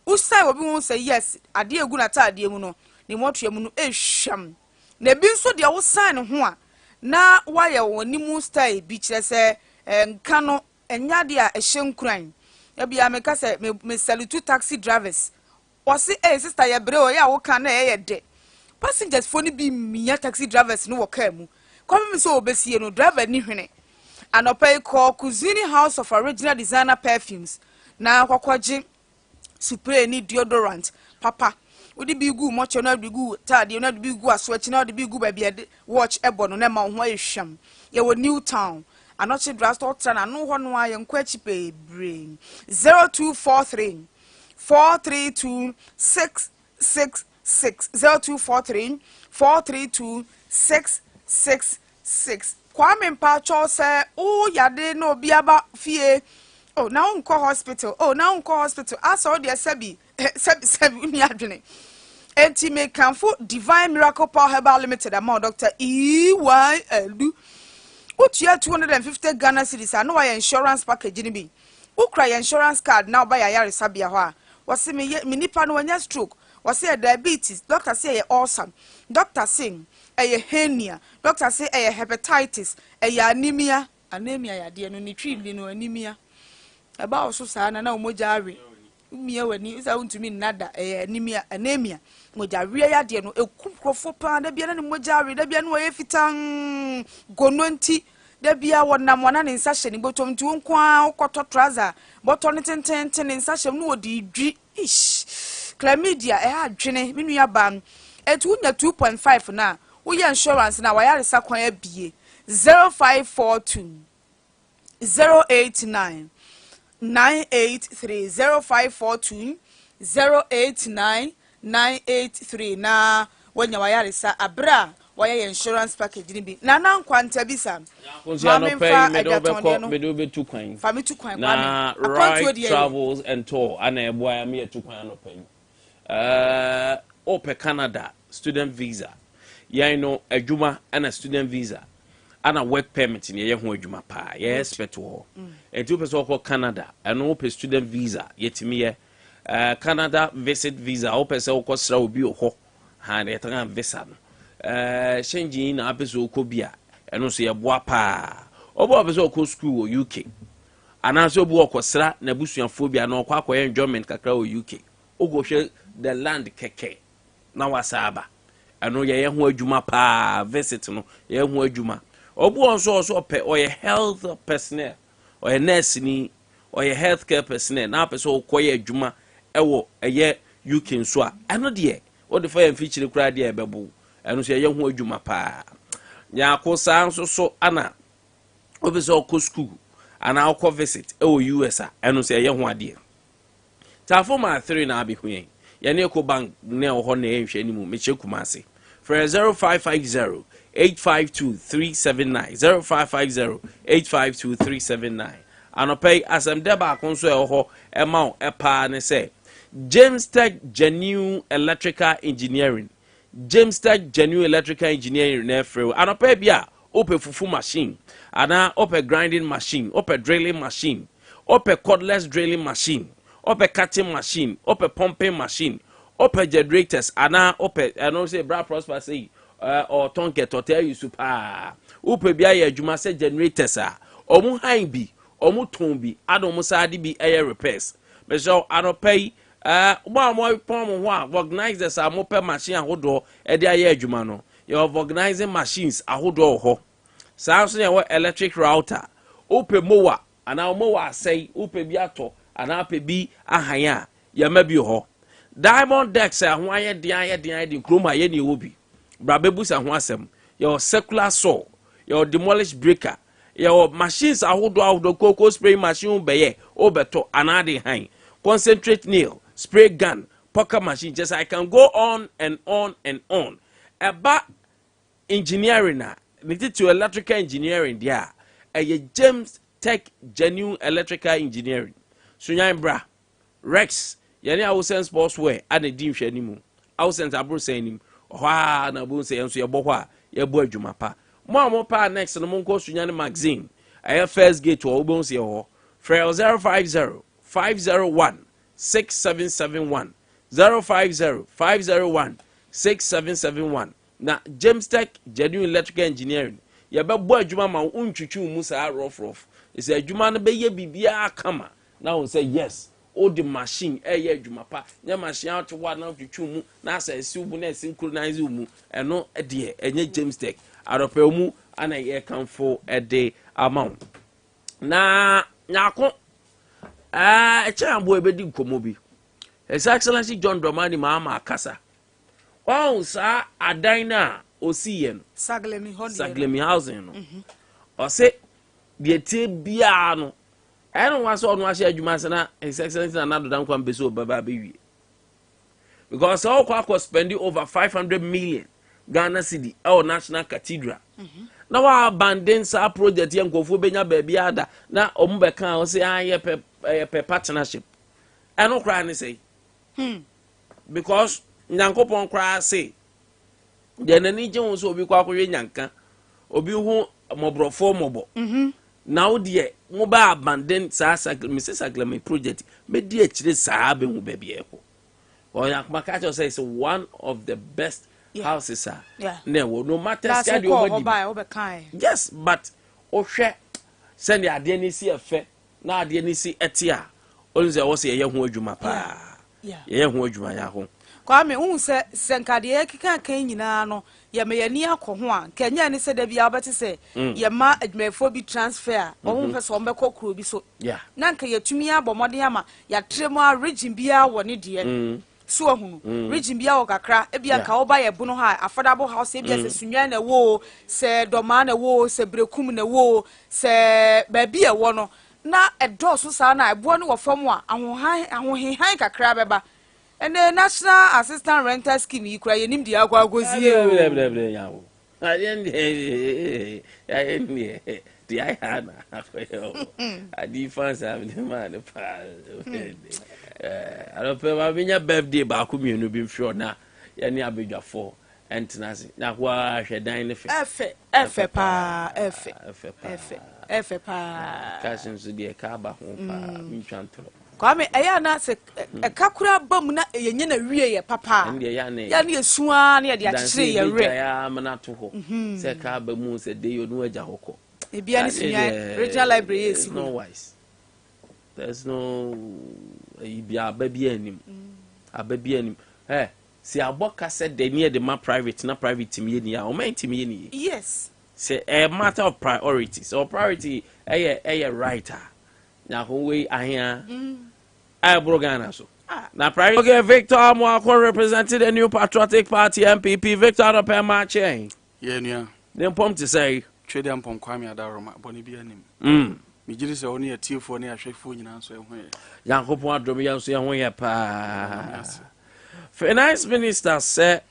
usai obi won say yes ade egu na ta ade mu no ne motua mu no ehwam na bi nso de wo sign ho a na waye wanimu style bi kire se nka no enya de a ehyenkuran ebia me ka se me salute taxi drivers wasi sister ye bre o ya wo kan na ye de passengers phone bi miya taxi drivers no wo ka mu come so obesie no driver ni hwene anopai call Kuzuni House of Original Designer Perfumes na kwakwaje spray ni deodorant papa odi bi gu mocho na bi gu tade na bi gu asoachi na odi bi gu ba bi watch ebo no na ma ho ehwam ye wo New Town anochi drugstore tra no ho no aye nkwachi pe brain 0243 432 666 0243 432 666 Kwame Mpacho say oh yade no biaba fie oh na unko hospital aso de sebi uni adwene enti me kanfo Divine Miracle Power Herbal Limited amount Dr. EYLU utia 250 Ghana cedis ano wa insurance package ni bi ukra insurance card na oba ya yare sabia ho a wase me nipa no wanya stroke wase diabetes doctor say awesome doctor sing hernia doctor say hepatitis anemia ya de no ni twili no anemia eba oso saa na omoja awe umie wani isa untumi nada anemia moja awe ya de no ekukrofo pa da bia na moja awe da bia no ye fitan gononti da bia wonam wana ne nsa hye ne botom ti wonkwa okoto trouser bottom tenten ne nsa hye no odi dwi chlamydia adwene menu ya ban etu nya 2.5 na wo ye insurance na wayare sakwan abie 0542 089 983 0542 089 983 na wanya wayare sa abra waya insurance package ni bi na Nkwantabisa medo tu kwan fami tu kwan na right travels and tour ana eboa me tu kwan no pen ope Canada student visa yan no adwuma ana student visa ana work permit ni ye ho adwuma pa ye expect wo etu person ko Canada and ope student visa yetimi ye Canada visit visa ope se ko sra obi ho ha na yetan visa no shenji na apeso ko bia eno so ye boa pa obo apeso ko school o UK ana so obo ko sra na busuafo bia na okwa enjoyment kakra o UK ogo hwe the land keke na wasaba ɛno yɛyɛ ho adwuma paa visit no yɛyɛ ho adwuma obu also pɛ ɔyɛ health personnel ɔyɛ nurse ni ɔyɛ healthcare personnel na pɛ so ɔkɔyɛ adwuma ɛwɔ ɛyɛ UK nso a ɛno deɛ ɔde fa yɛn fikyire kura deɛ ɛbɛbo ɛno so yɛyɛ ho adwuma paa nyaako saa nso so ana obi so ɔkɔ school ana ɔkɔ visit ɛwɔ US a ɛno so yɛyɛ ho adeɛ tafo ma 3 na abi ho yɛn yɛne ɛkɔ bank ne ɔhɔ na yɛnhwɛ ni mu mekyɛ kumase for 0550 852-379 0550-852-379 anɔpɛi asɛmdɛ baako nso ɛwɔ ɛma wo ɛpaa ne sɛ James Tech Genuine Electrical Engineering James Tech Genuine Electrical Engineering na ɛfrɛ anɔpɛi bi a ope fufu machine ana ope grinding machine ope drilling machine ope cordless drilling machine ope cutting machine ope pumping machine ope generators ana ope ɛno sɛ bra prosper say or tonke to tell you super upe bia ye adwuma se generators a omu han bi omu ton bi adom saade bi air repairs me so anopay mo pom ho a organize this amope machine ahodo e de aye adwuma no you organizing machines ahodo ho saa so ye electric router upe mowa ana mowa say upe bi ato ana pe bi ahan a ye ma bi ho diamond decks ho aye de kroma ye ne obi brabebusa ho asem your circular saw your demolish breaker your machines ahodo cocoa spray machine beye obeto anade han concentrate nail spray gun poker machine just I can go on and on and on eba engineering na need to electrical engineering there James Tech Genuine Electrical Engineering Sunyani bra Rex yani awusen sportswear ade di hwe ni mu awusen abro sen ni Hoa na bu se enso ye bo ho a ye bo adwuma pa mo pa next no mo nko Sunyani magazine aye first gate wo bo se ho frel 050 501 6771 050 501 6771 na James Tech Genuine Electrical Engineering ye be bo adwuma ma untwitwu mu sa rough is adwuma no be ye bibia kama na won say yes o the machine eye adwuma pa nya machine out wa na twitwu mu na say siwu na synchronize mu eno de enye James Tech aropa mu ana ye kanfo de amount na nyako chambo ebedi nkomo bi His Excellency John Dramani Mahama akasa wow sa adan na osi no Saglemi housing no o se de tie bia no eno wa so no ahye adwuma sana His Excellency na nado dan kwa mbeso baba bewie because all kwa spend over 500 million Ghana cedi our national cathedral na wa abandon sa project ye nkofo benya ba bia ada na ombe kan o se aye pe partnership eno kra ni say because nyankopon kra say de nani je won so obi kwa akwe nyanka obi hu mobrofo mobo now de mo ba abandon sa Mrs. Aglemi project me di akire sa be hu ba bia ko o yakmaka cho say it's one of the best houses are no matter schedule over yes but ohwe send the ade ni si efe na ade ni si etia onze wo se ye ho adwuma pa ye ho adwuma ya ho kwa me hu se senkade ye kika kan nyina no ye me ye ni akọ ho a kanya ni se da bia obete se ye ma adwumafo bi transfer o hu fe so ombekọ kuro bi so na nka ye tumi abomode ama ya tremu a region bia wo ne de so ahunu region bia wo kakra e bia ka wo ba ye bu no ha affordable house e bia se Sunyani na wo se doma na wo se brekum na wo se ba bia wo no na edo so sa na ebo no wo fam a ahohehan kakra beba and the National Assistant Renter Scheme you cry nim dia agwagozie yawo the I had a defense of the man I don't know my birthday back me no be sure na ya ni abedwa for entenase na kwa hwe dan ne fe efe pa kasin so de ka ba ho pa mi twantro kwa me eya na se kakura bam na yenye na wie ye papa ya ne esua na ye de akire ye re ya mana to ho se ka ba mu se de yo no agya hokọ e bia ni Sunyani regional library is no wise there's no ibia ababia anim si aboka said they near the ma private na private team ye ni ya o man team ye ni. Yes. Say a matter of priorities. So priority a writer. Na ho we ahia. I brogana so. Na priority okay, Victor Amwako represented the New Patriotic Party MPP. Victor Adopema chain. Yeah, yeah. Then pom to say trade am pom kwame adaroma boni bi anim. Me giri se oni atiefo ne ahwefo nyina so ehwe. Yankopon adom yanso ye ho ye pa. Finance Minister said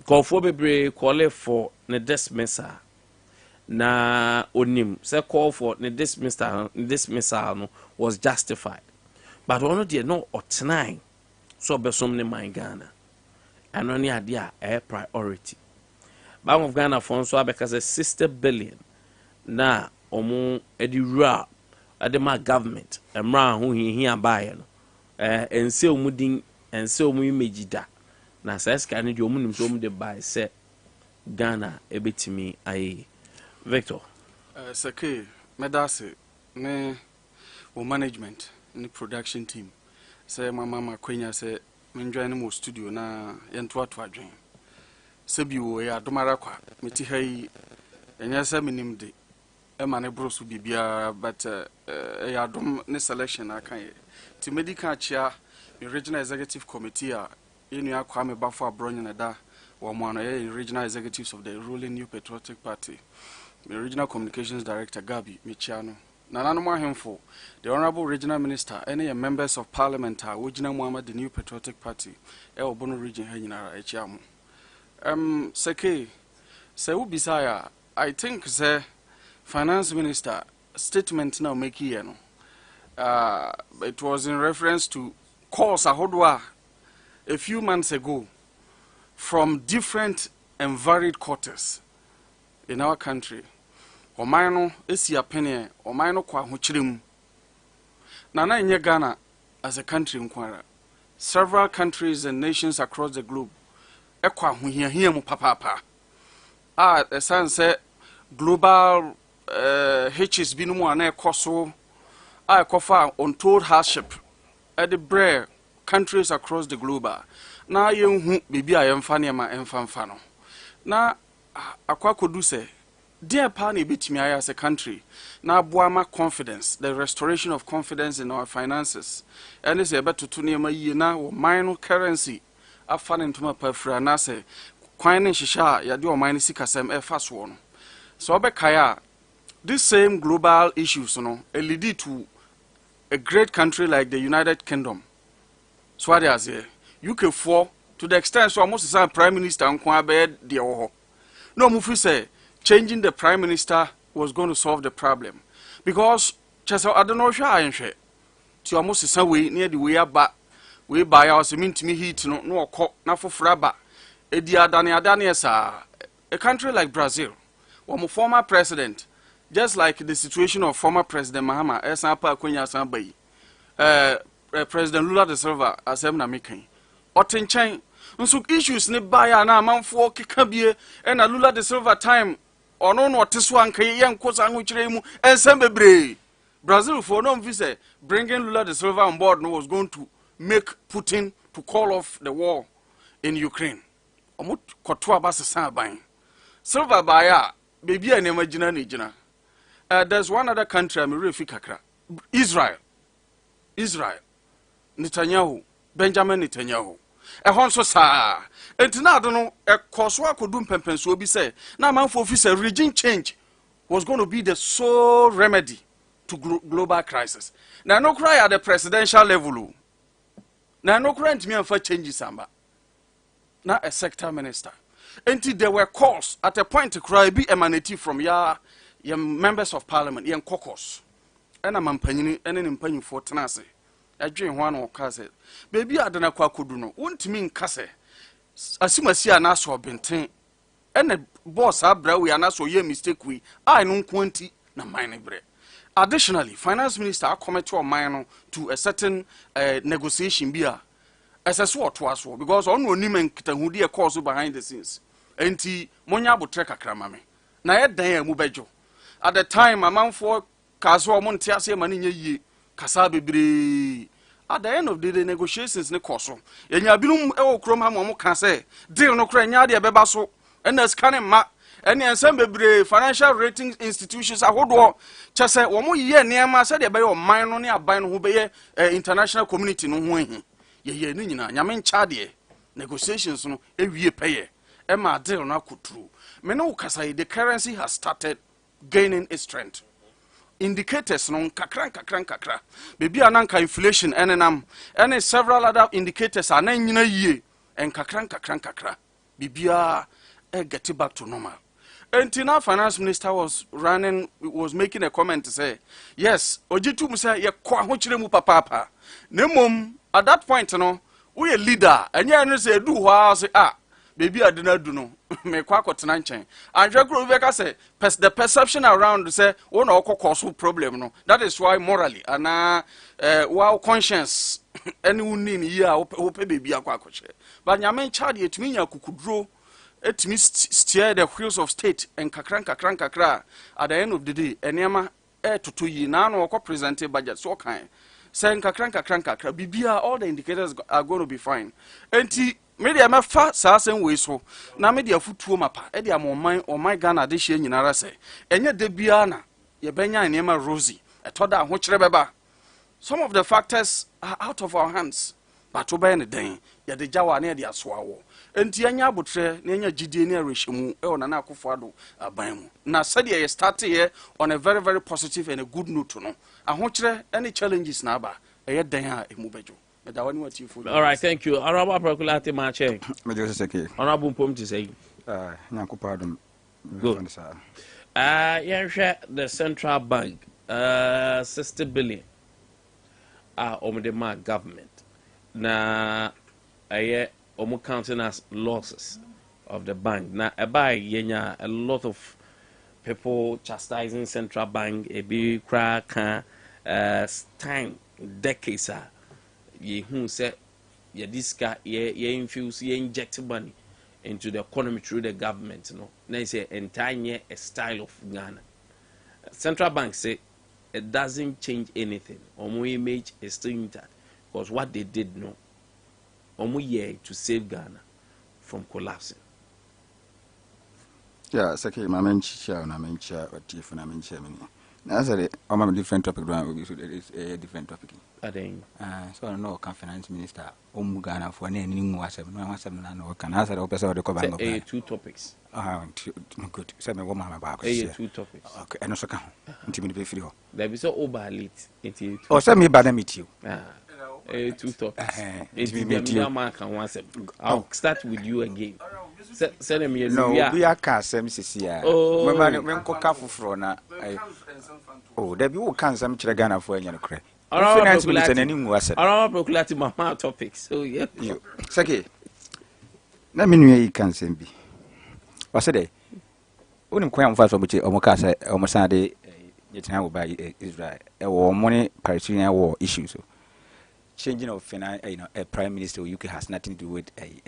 Kofo bebre call for the dismissal. Na onim say call for the dismissal no was justified. But one of the no otnine so besom ne man Ghana. And only idea a priority. Bank of Ghana funds so because a 60 billion na omo edira adema government emra ho hia buy no ense omudin ense omu image da na say ska ne de omunim so omu de buy say Ghana ebetimi aye. Victor sake medase ne o management ni production team say mama kwenya say me join mo studio na yento ato adwen sebi wo ya domara kwa meti hai enya say minim de e ma ne brosu bibia but ya dom ne selection akan ye ti medical chia the regional executive committee a enu akwa me bafo abronye na da wo mo ano ye regional executives of the ruling New Patriotic Party, the regional communications director Gabi Michiano Nanano Mahemfo, the honorable regional minister, any members of parliament are Wujina Muhammad, the New Patriotic Party, Bono region Henara Echiamu. Seke, se ubisaya, I think the finance minister statement now make it was in reference to calls ahodwa a few months ago from different and varied quarters in our country. Omaino esi apene omaino kwa huchirimu. Nana inye Ghana as a country nkwara. Several countries and nations across the globe ekwa huhia mu papa. A sense global hitches binu mu ana ekoso a ekofa untold hardship at the bread countries across the globe. Na yenhu bibi a yemfa ne ma emfa no. Na akwa kodu se dear Pani Bitimi as a country, now Boama confidence, the restoration of confidence in our finances. And it's about to Tunima Yena or minor currency. A fan into my perfra nase, Quine Shisha, Yadu Mine Sikasem, a fast one. So Abekaya, this same global issues, lead to a great country like the United Kingdom. So what is here? UK 4 to the extent so almost the Prime Minister Nkwantabisa the Oho. No Mufi say. Changing the prime minister was going to solve the problem because just I don't know why to almost the same way near the way back we buy our cement me heat no na for fraba edia dani a country like Brazil one former president just like the situation of former President Mahama Esanpa Kwenya Sambai President Lula da Silva asem na mekan otenchen nso issues ne buy na manfo keka bie and Lula da Silva time ono no teso anka yen kosa ho kire mu ensem bebre Brazil for no visa bringing Lula da Silva on board no was going to make Putin to call off the war in Ukraine omo koto abasesa ban Silva baya baby a nema gina ne gina there's one other country I'm refi kakra Israel Netanyahu Benjamin Netanyahu so sa entina do no ekoso akodum pempenso obi say na manfo officer regime change was going to be the sole remedy to global crisis. Na no cry at the presidential level. Na no cry ntimi amfa change samba. Na a sector minister. Enti there were calls at a point to cry be emanating from your members of parliament, your caucus. And I'm panyini and an impanyin for tenase. Adwen ho an okase baby adana kwa kodu no wontimi nkase asimasi anaso obenten ene boss abra we anaso ye mistake we I no kwanti na mine bre. Additionally, finance minister comment to mine to a certain negotiation bia SSO to us because on no nimen kitahudi e cause behind the scenes enti monya abotre kakra mame na ye dan mu bejo at the time amanfo kaso omo ntiase mani nye yie kasa bebre at the end of the day negotiations ne koso enya binum e okrom ha mo ka say deal no kra nya de beba so and as can ma and ensem bebre financial rating institutions ahodo chese wo mo ye niam say de be yo man no ne aban no ho be ye international community no ho ehi ye ni nyina nyame ncha de negotiations no ewie peye e ma deal no akutru me no kasa the currency has started gaining its strength. Indicators no kakra baby ananka inflation enenam and several other indicators are nan nyina yie en kakra bibia get back to normal. Until finance minister was making a comment to say yes ojitum say ye kwa ho kire mu papa nemom at that point no we a leader enye no say do ho say baby adina do no me kwa kotena nchen anhwe kro be ka say the perception around say one cause problem no that is why morally and wow conscience any woni ni ya wo pe baby akwa akoche but nyame child yetumi nya kukudro etumi steer the wheels of state and kakra at the end of the day enema toto yi na no ko present budget so kan say kakra bibia all the indicators are going to be fine enti media mefa saasen we so na media futuo mapa e dia mo man Ghana de hye nyinara se enye de bia na ye benya nema rosy etoda ho kire beba some of the factors are out of our hands but obey ne den ye de jawa na ye de asoawo enti anya abotre na anya gidie ne arehemu e ona na akofo ado aban mu na said ye start here on a very very positive and a good note no aho kire any challenges na aba e ye den a emu bejo. All right, thank you. Honorable Proculati Mache. Honorable Pom to say. Good. The central bank, 60 billion on the mark government. Na omu counting as losses of the bank. Na a lot of people chastising central bank, a big crack, time, decades. Ye who said ye disca ye infuse ye inject money into the economy through the government. No, they say entire a style of Ghana. Central bank say it doesn't change anything. Omo image is still intact because what they did no, omo year to save Ghana from collapsing. Yeah, second, my mencha, or chief, and I mention. That's a different topic. It's a different topic. So I know finance minister Ghana for any new was can answer the person of the cover. Two topics. Good. Send me woman about two topics. Okay, and also come. There be so over late. Oh, send me bad meet you. Two topics. I'll start with you again. Send me no, we are cast MCC. Oh, when Cocafu Frona. Oh, there be all kinds of Ghana for any credit. Finance minister and any was proculating my topics. So, yeah. Saki, let me know you can send me. What's a day? Only quite fast of which Omocasa, Omosade, yet now by Israel, or money Palestinian war issues. Changing of finance, a prime minister of UK has nothing to do with a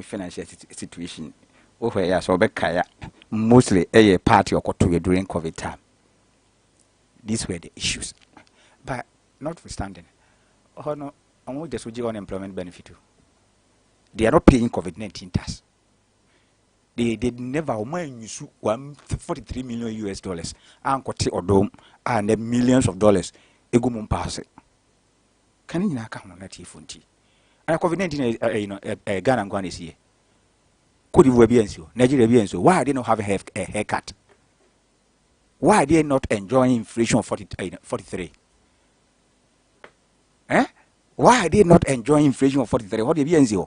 financial situation. Over here, so Bekaya, mostly a party or quarter during COVID time. These were the issues. But notwithstanding, no, I'm just with unemployment benefit. They are not paying COVID-19 tax. They never use $143 million US and quote or dome and millions of dollars. Egumum pass it. Can you not count on that funti? And COVID-19, Ghana and Guan is here. Could you be so? Nigeria be so? Why they not have a haircut? Why are they not enjoying inflation of 43? Why are they not enjoying inflation of 43? What do you mean?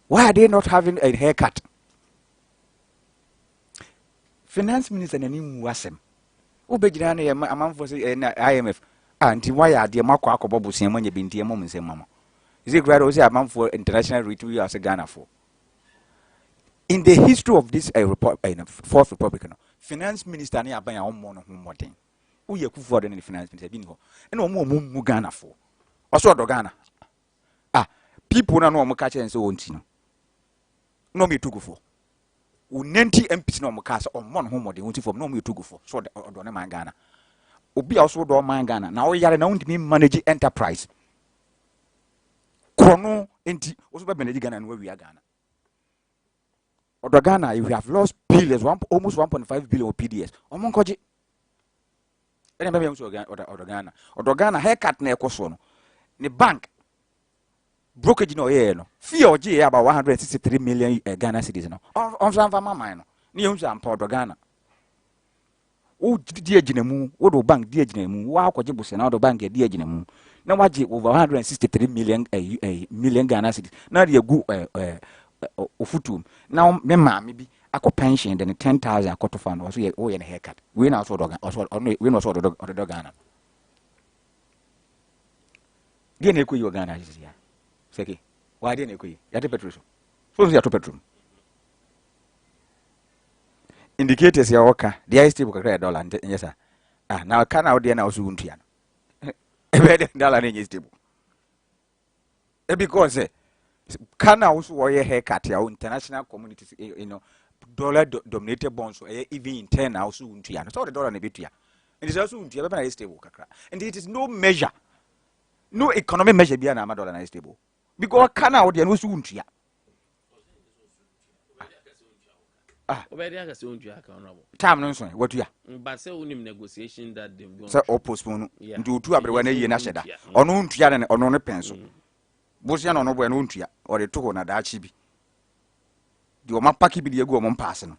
Why are they not having a haircut? Finance minister and him wasem. Ubejirani a man for IMF. And why are the Marco Bobu Simon Binti a moment, say, Mamma? Is it gradually a man for international retreat as a Ghana for? In the history of this Fourth Republic, finance minister ni abaya omo no homoden wo ye kufu odo ni finance minister bi ni ho e no omo mu Ghana for oso odo Ghana people na no omo ka chere nse wonti no me tugu for unenti MPs no omo ka se omo no homoden wonti for no me tugu for so odo ne man Ghana obi also do man Ghana na o yare na undimi manage enterprise krono enti also be manage Ghana no wi Ghana odo Ghana you have lost billions almost 1.5 billion PDS omonkoje ene be me so odo Ghana haircut na ekoso no ne bank brokerage no ye no fee oje about 163 million Ghana cedis no on so amfa mama no ne yun so ampa odo Ghana o di aginamu wo do bank di aginamu wa akwaje buse na do bank di aginamu na waje over 163 million million Ghana cedis na de gu ofutum na me maame bi akọ pension de 10,000 akọto fan so ye o ye na haircut we na so do we na so do Ghana die na ekoyi Ghana ya seki wa die na ekoyi ya te petrol so ya to petrol indicators ya oka the stable kakra dollar nyesa na ka na ode na osu untua no ebe de dollar na nye stable because kana also wo ye haircut ya international communities dollar dominated bonds so even internal also untua no so the dollar na betua it is also untua be na stable kakra and it is no measure no economic measure bia na dollar na stable because kana ode na osu untua Obedi aka se ontua aka honorable time no so what ya but say unim negotiation that they go say postpone nti otu abrewa na yie na hyeda ono ntua na ono ne penso bosia na ono bo na ontua o de to na daachi bi di o mapaki bi de egu o mpaase no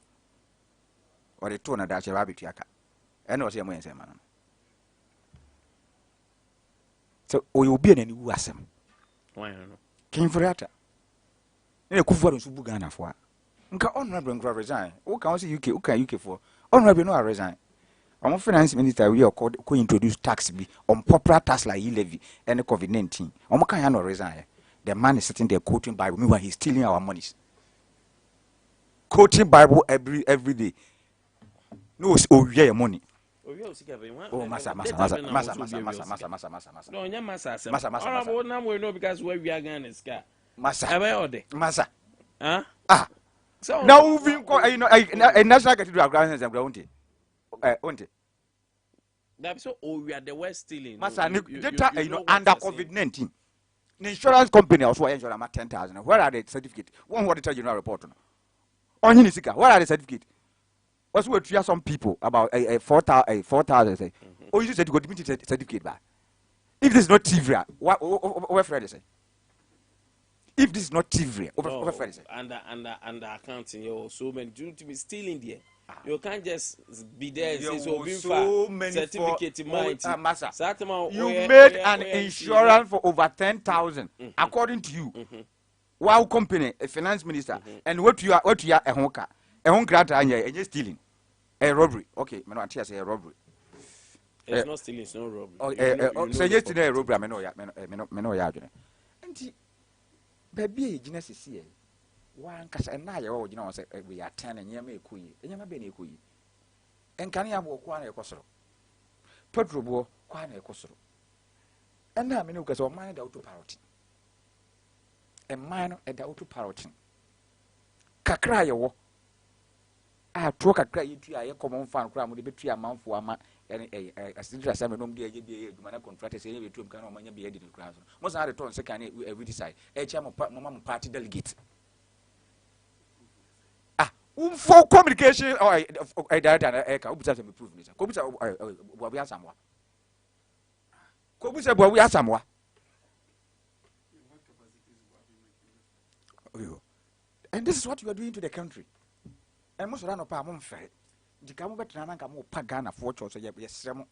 o de to na daachi ba betu aka ene o se mo yense ma no so o yo bi na ni wu asem why no kin frata ne kufu ado su buga na fo nka honorable nkra resign o kan say UK o kan UK for honorable no resign our finance minister we ko introduce tax bi on popular tax like levy and COVID-19 omo kan ya no resign the man is sitting there quoting Bible meanwhile he's stealing our monies quoting Bible every day no o we money oh masa no nya masa honorable na we know because where we are Ghana ska masa so now we a national cathedral ground and that so we are the West stealing masa data under COVID-19 the insurance company also insurance 10,000 where are the certificate one what the general report no on hinisika where are the certificate also we treat some people about 4,000 say oh you said you got to certificate back if this is not TVA what Friday say if this is not TVA over Friday say under accounting you so many due to be stealing there. You can't just be there and say so many certificate you made an insurance for over 10,000 according to you. Wow company a finance minister and what you are a honka a honkrata and you're stealing a robbery. Okay, me no say a robbery. It's not stealing, it's not robbery. So yesterday a robbery me no ya adwene. Enti baby Genesis here. One kasa na ye wo gina won say we are 10 enyama ekoyi enyama be na ekoyi enkane ya bo kwa na ekosoro petro bo kwa na ekosoro ena me ne ukasa o man da auto parity e man no e da auto parity kakra ye wo a to kakra ye tu aye common fan kra mo de betu amanfo ama asidra same no mde ye aduma na contract say ye betu am kana o manya be ye di kra so mo sa de ton se kan every decide e cha mo party delegate for communication or data eka obusa me proof ni ko busa bo wi asamwa ko busa bo wi asamwa and this is what you are doing to the country and most run up am mfe dika mo betra na nka mo pa Ghana for church so ye sremo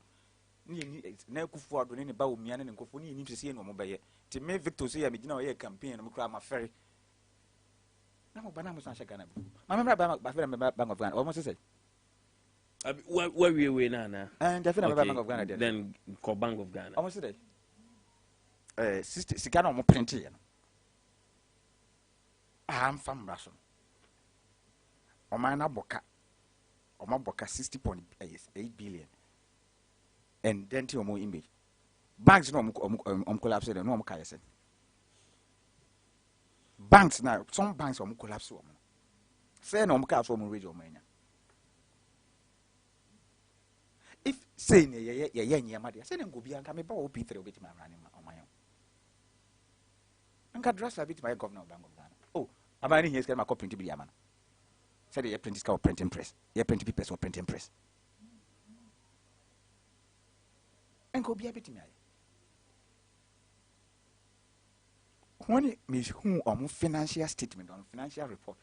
ni na kufu ado ni ba omia ne nkofo ni ni sese no mo beye ti me Victor say ya me gina o ye campaign no mo kra ma fere na mo bana mo san Ghana ma me ba fere me Bank of Ghana almost say where we na and definitely Bank of Ghana then call Bank of Ghana almost say 60 sika na mo print ye no am fam raso o man na boka o ma boka 60.8 billion and then ti o mo image banks no collapse no mo ka yese banks now some banks are collapse o mo say no mo ka so mo raise o mo nya if say ye nyama de say ngo bia nka me ba OP3 obeti ma rani on my own nka dress bit my governor of Bank of Ghana oh abani here is ma ko print bi ama no say the print is printing press ye print papers or printing press nka bia beti me aye when me who on financial statement on financial report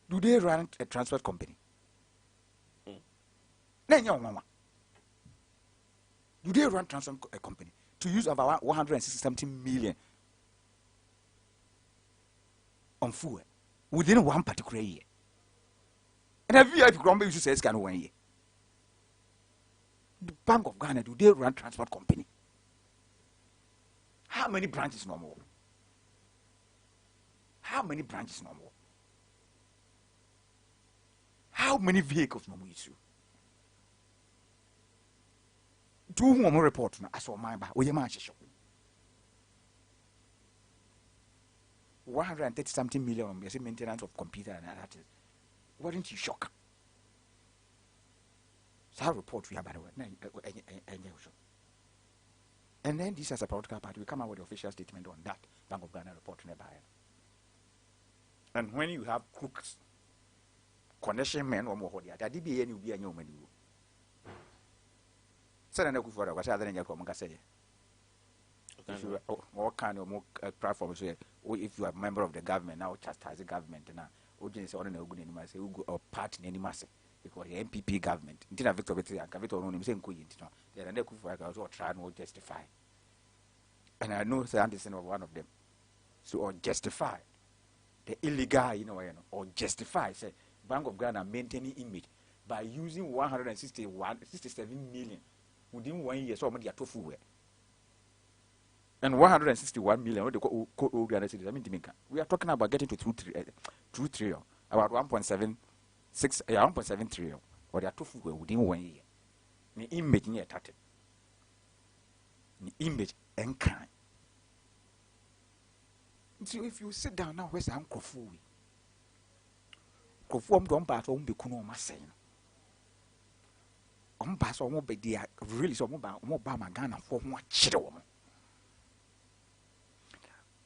do they run a transport company do they run transport company to use about 160 million on fuel within one particular year? And a VIP grumble you say scan 1 year. The Bank of Ghana, do they run transport company? How many branches no more? How many branches no more? How many vehicles no more issue? Do more report na aso man ba we ma hihyo 130 something million yes maintenance of computer and that is weren't you shocked? So report we about and then this as a political party we come out with the official statement on that Bank of Ghana report nearby. And when you have crooks connection men or more that did be any be a new man. So then I could for what other than your say. If you what kind of more platform say if you are a member of the government now chastise the government now audience on a good anymore say or party anymore because the MPP government intina Victor Betty and Victor on him saying then they could for also try and justify. And I know the Anderson of one of them. So or justify the illegal or justify say Bank of Ghana maintaining image by using 167 million within 1 year, so many are tofu. And 161 million, what they call Ghana citizens. I mean, we are talking about getting to 2 trillion, about 1.7 trillion, or they are tofu within 1 year. The image near tatted. The image and kind. So if you sit down now, where's the uncle Fu? Conform don't pass on be kuno saying. On pass on be there really so more Ghana for one children.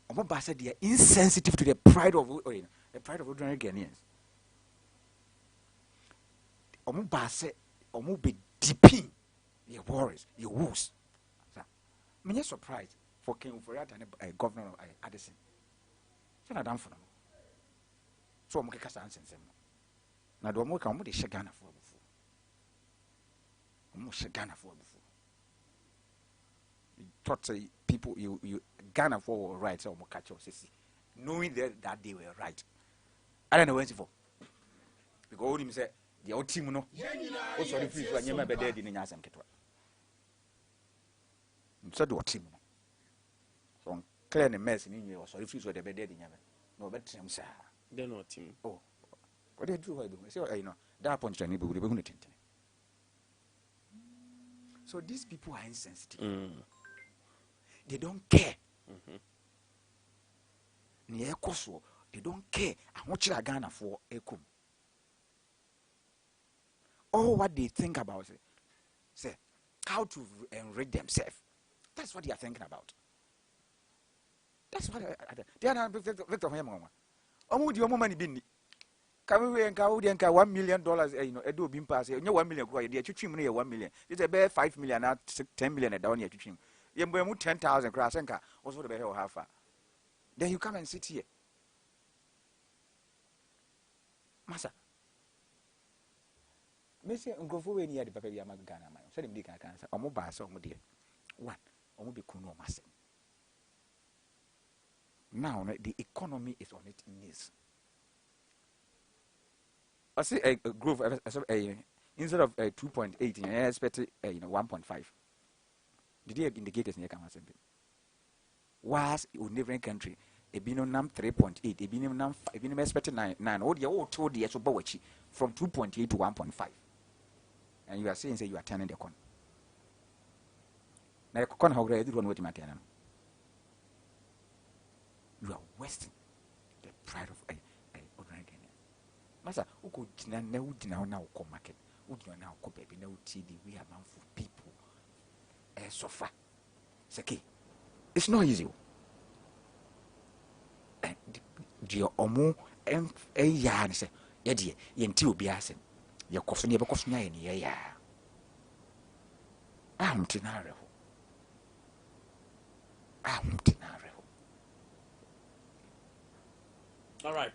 On pass they are insensitive to the pride of ordinary Ghanaians. On pass on be deeping your worries, your woes. I'm not surprised for King for that and a governor of Addison. So not done for them. So I'm going to answer them. Now, do I want to share Ghana for before? I'm going to share Ghana for before. You thought people, you Ghana for right, so I'm going to catch your sissy. Knowing that they were right. I don't know where for. Because all him said, the old team, no. Oh, sorry, please, when you're my bed, in Yasam Ketwa. So do a team. So clear the mess in you, or sorry, please, where the bed in Yaman. No, but I'm sorry. They're not team. Oh. What they do, I do. So, that point, I need to be going to. So these people are insensitive. They don't care. They don't care how much they're Ghana for Ekum. All what they think about is say how to enrich themselves. That's what they are thinking about. That's what they are not Victor Mama. Would your money be? Can we encounter $1 million? Edo been passed. You 1 million. They are treating money 1 million. It's about 5 million, not 10 million. Down here treating. You move 10,000 cross and car. Also the better half. Then you come and sit here, Massa. Messi go for any other baby. I'm Ghana. Man, so them dig cancer. I'm mobile. So I'm dear. One, I'm be kuno massa. Now the economy is on its knees. I see a growth instead of 2.8, I expected 1.5. Did you indicate as near Kamasembe? Was a neighboring country a binum 3.8, a binum expected 9. Oh, the old told the Esobawachi from 2.8 to 1.5. And you are saying say you are turning the corner. Now you can't how ready one with Matiana. You are wasting the pride of ordinary Ghanaians. Masa, who could now come market? would now go baby no TD we are man for people suffer. It's okay. It's not easy. And the omo ya say ye yenti obi asem ye koso ne be koso nya ye ya tinare all right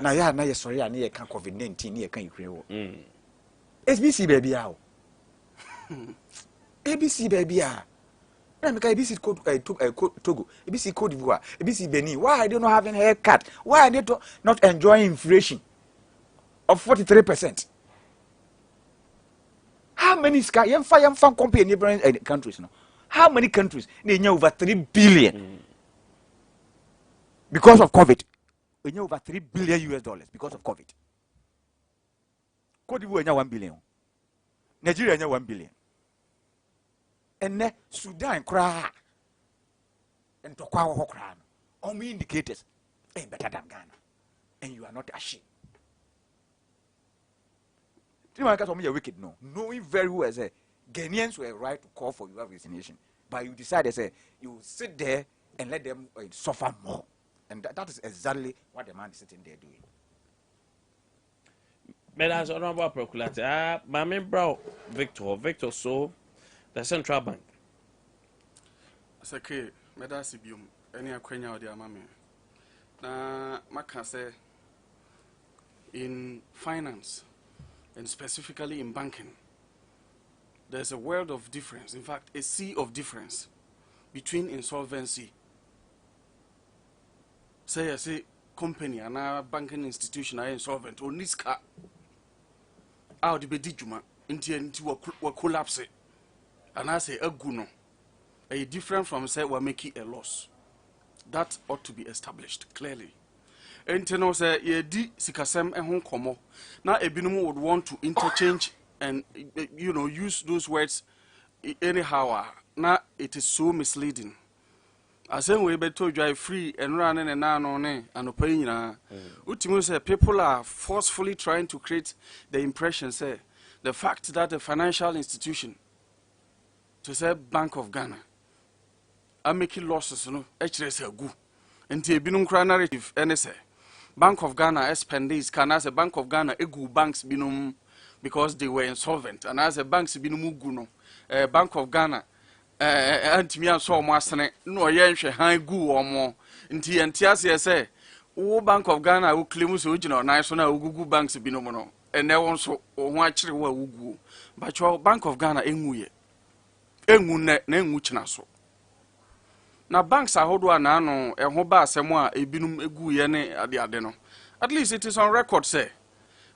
na ya na ye sorry na ye kan COVID-19 ne ye kan Ukraine wo SBC baby how ABC baby ah na me ka ABC code Togo ABC Cote d'Ivoire ABC Benin why are they not having haircut why are they not enjoying inflation of 43%? How many yam compare neighboring countries no? How many countries they over 3 billion because of COVID? We over $3 billion because of COVID. Cote d'Ivoire 1 billion. Nigeria 1 billion. And Sudan cry and Tokwa Hokran. All me indicators ain't better than Ghana. And you are not ashamed. You are wicked, no. Knowing very well as Ghanaians were right to call for your vaccination. But you decided say you sit there and let them suffer more. And that is exactly what the man is sitting there doing. But as honorable procurator, my bro Victor so the central bank. Sake, medasibium, any akwenya or the amame. Na maka say in finance and specifically in banking, there's a world of difference. In fact, a sea of difference between insolvency. Say company and a banking institution are insolvent or niska out the bedijuma into a collapse. And I say a guno. A different from say we're making a loss. That ought to be established clearly. And to know say ye di sikasem ehon komo. Now ebinumu would want to interchange and use those words anyhow. Now it is so misleading. As we be told you free and running and and opinion. Ultimately say people are forcefully trying to create the impression say the fact that a financial institution to say Bank of Ghana are making losses, actually say good. And the binum narrative and say Bank of Ghana spendings can as a Bank of Ghana egu banks binum because they were insolvent and as a banks binum guno Bank of Ghana antimi aso mo asene no ye nhwe han gu omo nti ase say wo Bank of Ghana wo claim so ugina na so na ogugu banks binum no ene won so ho akire wo awugu but Bank of Ghana enwu na enwu china so na banks ahodo ana no eho ba asemo a ebinum egu ye ne ade no at least it is on record say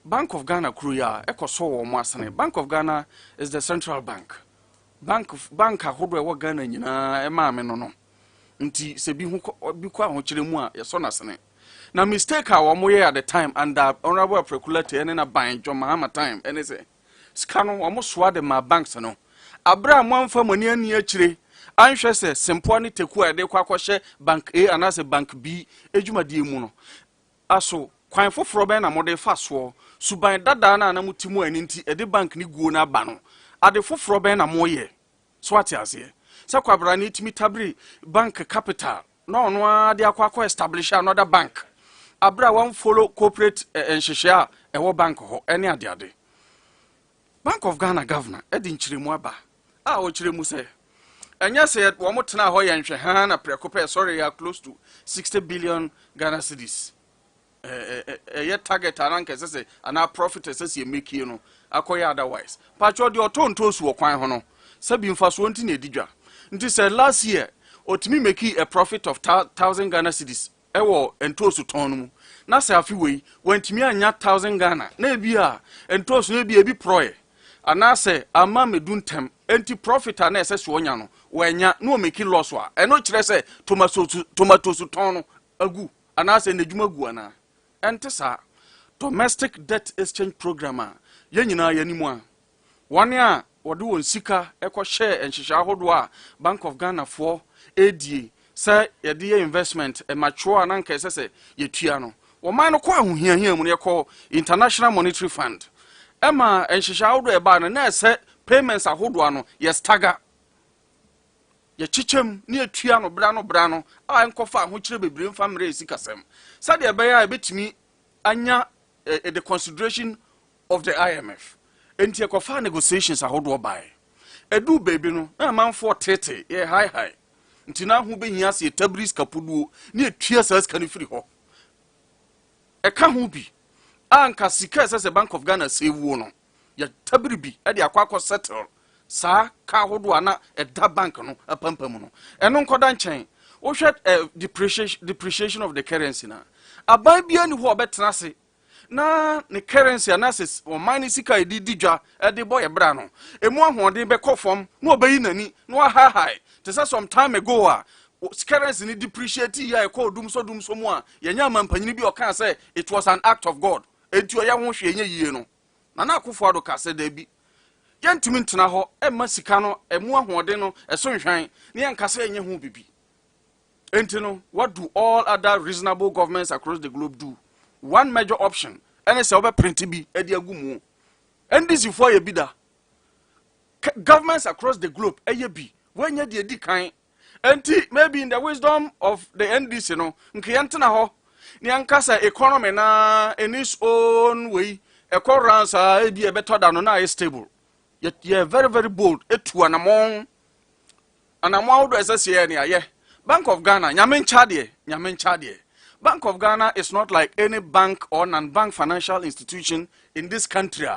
Bank of Ghana kruya ekoso wo mo asene Bank of Ghana is the central bank ahodo e wo Ghana nyina e ma me no nti se bi kwa ho kire mu a ye so na sene na mistake a wo mo ye at the time and honorable procurator ene na ban John Mahama time ene say sika no wo mo soa de ma banks no abra mo amfa mani ani akire anhwe se sempo ne teku a de kwa kwahye bank A anase bank B ejumadi mu no aso kwan foforo ben na mode fa so suban dada na mutimu ani nti e de bank ni guo na ba no ade foforo ben na moye so ati ase se kwabra ni timi tabri bank capital no no ade akwa establish another bank abra wan follow corporate enhwehwe a ewo bank ho ene ade Bank of Ghana governor edi nchiremu aba a o chiremu se enya se wo motena ho ye nhwe ha na prekope sorry ya close to 60 billion Ghana cedis ye target ananka se ana profit se make you no akoye otherwise pacho de otonto su okwan ho no sabi mfaso nti na edidwa nti se last year otimi make a profit of 1000 Ghana cedis ewo entosu ton mu na se afi wei wantimi anya 1000 Ghana na ebi a entosu na ebi proye anase ama meduntem enti profit ana ese so onya no wanya no make loss wa eno kire se tomato su ton no agu anase nedwuma gu ana enti sa domestic debt exchange program a ye nyina yanimu a wane a wode won sika ekọ share enhihya ahodo a Bank of Ghana for ADA say ye de investment e mature ananka ese se ye tua no wo man no kwa ahohiahia mu ne ekọ International Monetary Fund Emma and Shishaudo about and I said payments are Hoduano, yes, Taga. Ye chichem near Triano Brano, I am Kofa, which will be bring family Sikasem. Sadia Baya bit me, Anya, the consideration of the IMF. And Tiakofa negotiations are Hodua by. A do baby no, a man for tete, ye high. Until who be here see Tabris Capudu near Tears as can free ho. A Kahubi. Anka sika as a Bank of Ghana say wono. Ya Tabribi, at the Aquaco settle. Sa ka hoduana at that bank no, a pampamuno. And non codan chain. O shat depreciation of the currency na. A babian who bet nasi. Na the currency analysis or mine sika didja at the boy brano. A more one day back form, no bainani, no high. Tesa some time ago, currency ni depreciate ya call doom so more. Yanya man panini or can say it was an act of God. And to a young ye no. Nana Kufuado ka say debi. Gentlemen tena ho e masikano e mu ahode no e so nhwan ne yankasa enye ho bibi. Entino, what do all other reasonable governments across the globe do? One major option, and it's over print bi e de agumu. And this before ye bida. Governments across the globe e ye bi. When ye di kan enti maybe in the wisdom of the NDC no nke yantena ho ne yankasa economy na in its own way e corransa e bi e better than na stable. Yet ye very very bold etu anamon do esese ne aye. Bank of Ghana nyamen chadie. Bank of Ghana is not like any bank or non-bank financial institution in this country.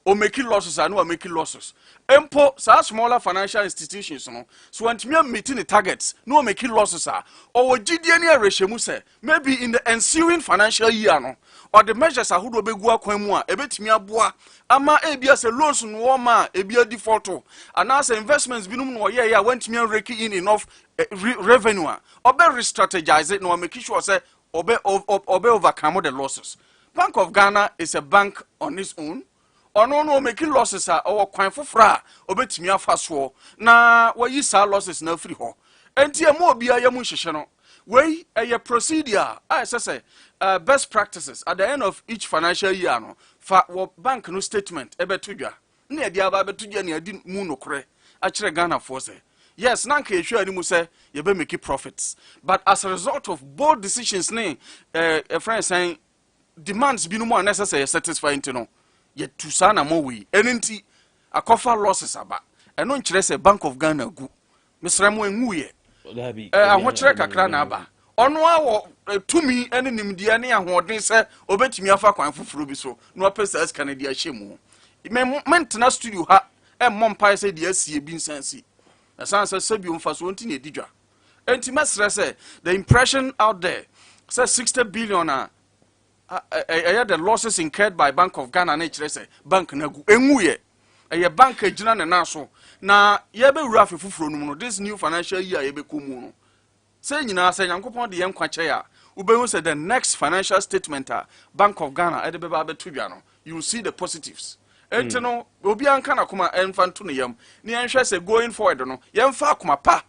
Or making losses and no making losses. Empo sa smaller financial institutions no. So when me meeting the targets, no making losses are. Or GDN ratio say maybe in the ensuing financial year no. Or the measures are who do be go kwamua ebetimi aboa ama ebia se loans no ma ebia default and as investments binum no ye ya want me rake in enough revenue or be re-strategize it no make sure say obe overcome the losses. Bank of Ghana is a bank on its own. Or no making losses are or kwan fofra obetimi afa so na wayi sa losses na free ho. Enti e mo bia ya mu hihye no. Wey a procedure I say best practices at the end of each financial year no fa bank no statement ebetudwa na e dia ba betudwa na adi mu no kore a kire Ghana for say yes nanka ehwe ani mu say ye be make profits but as a result of bold decisions ne a friend saying demands bi no more necessary satisfying to no ye tu sana mo we enenti akofa losses aba eno nkire say Bank of Ghana gu misramo enwu ye ahokyere kakra na aba ono awo tumi ene nimdia ne ahoden se obetimi afa kwan foforo bi so no pesa Canada hyemu mentena studio ha mompai se de asie bi nsansi asansa sabiu mfaso nti ne didwa enti mesre se the impression out there say 60 billion the losses incurred by Bank of Ghana na kire se bank na gu enwu ye bank agina ne na so na ye be wura foforo no this new financial year ye be komu no say nyina say yankopon de yen kwache ya ubehu say the next financial statement Bank of Ghana e de be ba betudwa no you will see the positives enti no obi anka na kuma enfanto no yam ne yenhwe say going forward no yemfa akoma pa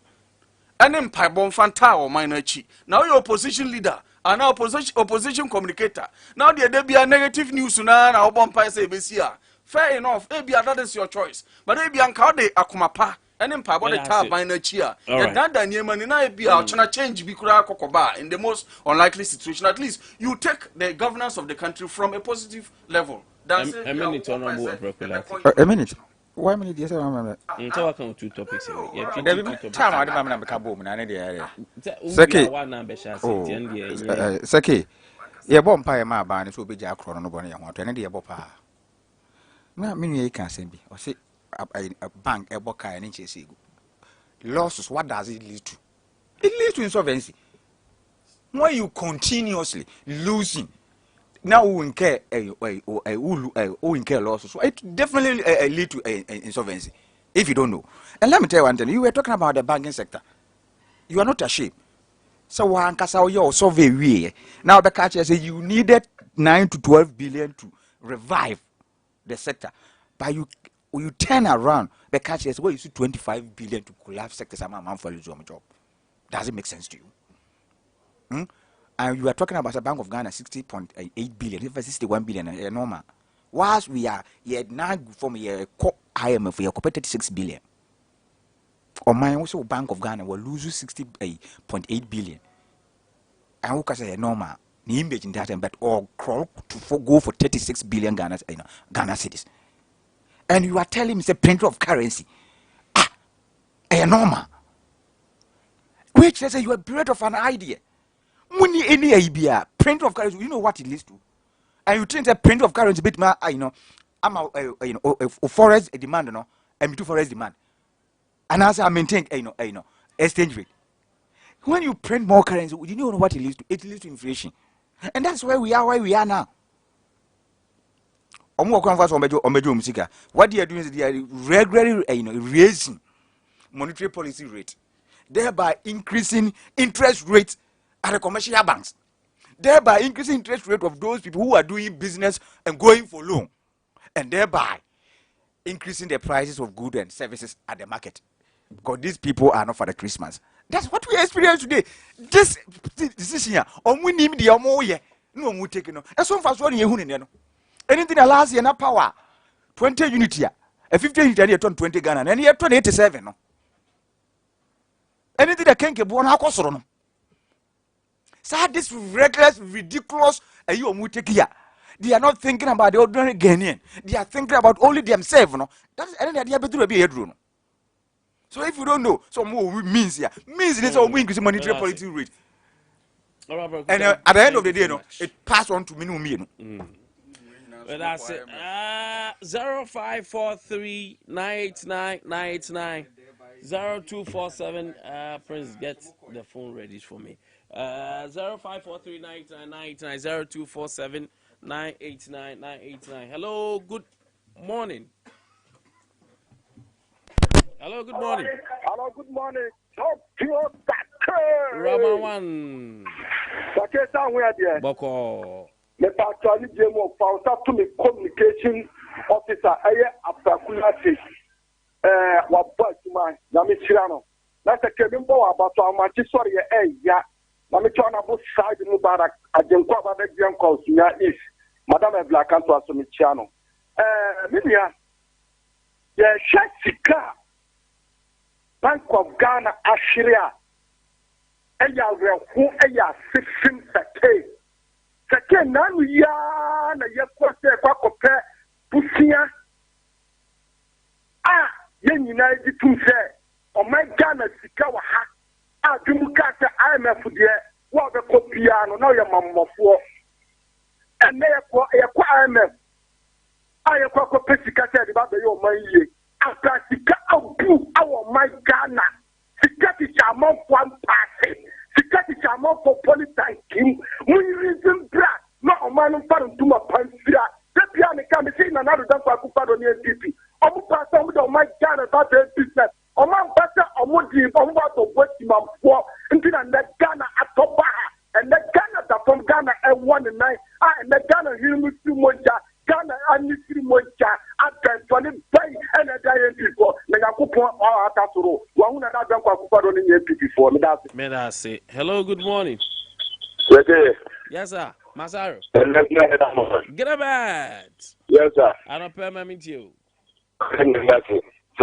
ene mpaibon fanta o man na chi now your opposition leader and opposition communicator now the be a negative news na obon pa say be see fair enough ebia that is your choice but ebia anka de akoma pa ene mpaibon de ta ban na chi a ye dada niema ni na ebia o chana change bi kura kokoba in the most unlikely situation at least you take the governance of the country from a positive level that's a minute honorable a minute. Why minute yes I'm talk on two topics here. Yeah, two topics. Time I dem na ka bom na ne de Seki one na be sha sit and dey. Seki ye bom pa ye ma ba ne so be ja akro no bo ne ye ho to ne de ye bo pa. Na me nu ye kan sem bi. O say a bank e bo kai ne chese gu. Losses, what does it lead to? It leads to insolvency. When you continuously losing now we incur losses. So it definitely lead to insolvency if you don't know. And let me tell you one thing, you were talking about the banking sector. You are not ashamed. So one kasa you survey we now the catcher say you needed 9 to 12 billion to revive the sector, but you turn around the catcher says well you see 25 billion to collapse sector some amount for your job. Does it make sense to you? And you are talking about a Bank of Ghana 60.8 billion, even 61 billion, normal. whilst we are now from IMF we are 36 billion. Or my also Bank of Ghana will lose 60.8 billion. And who can say normal the image in that but or crawl to go for 36 billion Ghana cedis. And you are telling me it's a printer of currency. Normal. Which says you are bred of an idea. When any idea, print of currency, you know what it leads to. And you think a print of currency bit more, I'm a forest demand, and to forest demand. And as I maintain, exchange rate. When you print more currency, you know what it leads to? It leads to inflation. And that's where we are now. What they are doing is they are regularly raising monetary policy rate, thereby increasing interest rates at the commercial banks, thereby increasing interest rate of those people who are doing business and going for loan, and thereby increasing the prices of goods and services at the market. Because these people are not for the Christmas. That's what we experience today. This decision here, we need the more no more taking no. As soon as one year, anything that last year, power 20 unit here, a 50 unit here, 20 Ghana, and here 87 no. Anything that can't get born, how cost on. So this reckless, ridiculous, you take here. They are not thinking about the ordinary Ghanaian. They are thinking about only themselves. No, that's any idea better be headroom. So if you don't know, some more means here means this all increase monetary policy rate. And at the end of the day, it passed on to minimum. Well, that's it. 0543989989. 0247 Prince, get the phone ready for me. 05439999 0247989989. Hello, good morning. Hello, good morning. Hello, good morning. Ramawan. Boko. The Patron Jemo found out to me communication officer, after Kulati. What boy to my Yamichirano. That's a Kevimbo about how much sorry, yeah. Namichana both side Mubarak, I didn't cover the young calls East. Madame Black and to Asumichano. Mimia, yeah, Shatsika, Bank of Ghana, Ashiria, Eya, who Eya, 16 Sake. Sake, Nanu Yana, Yakote, Quacope, Pusia. Yen United to say, or my Ghana Sikawa ha. Dumukata IMF there, what the copiano, now your mamma for. And therefore, a IMF. I am quite pesticata about your money. After Sika out our my Ghana. Sikati Chamon one party. Sikati Chamon for politics. We reason black, not a man of fun to my pancia. The piano can be seen another than for Kupado near DP. I'm passing with my Ghana about their business. Oman better omudi omba to weti mamfo ntina na Ghana atoba and the Ghana that from Ghana and 1 and 9 and the Ghana himu monja Ghana ani siri monja at 20 bay and a giant people na yakupon atasoro wa huna na dan kwa kupado ni NPP for me that say hello, good morning. Yes sir, Masaro. Get a bad. Yes sir. I don't pay my meet you. So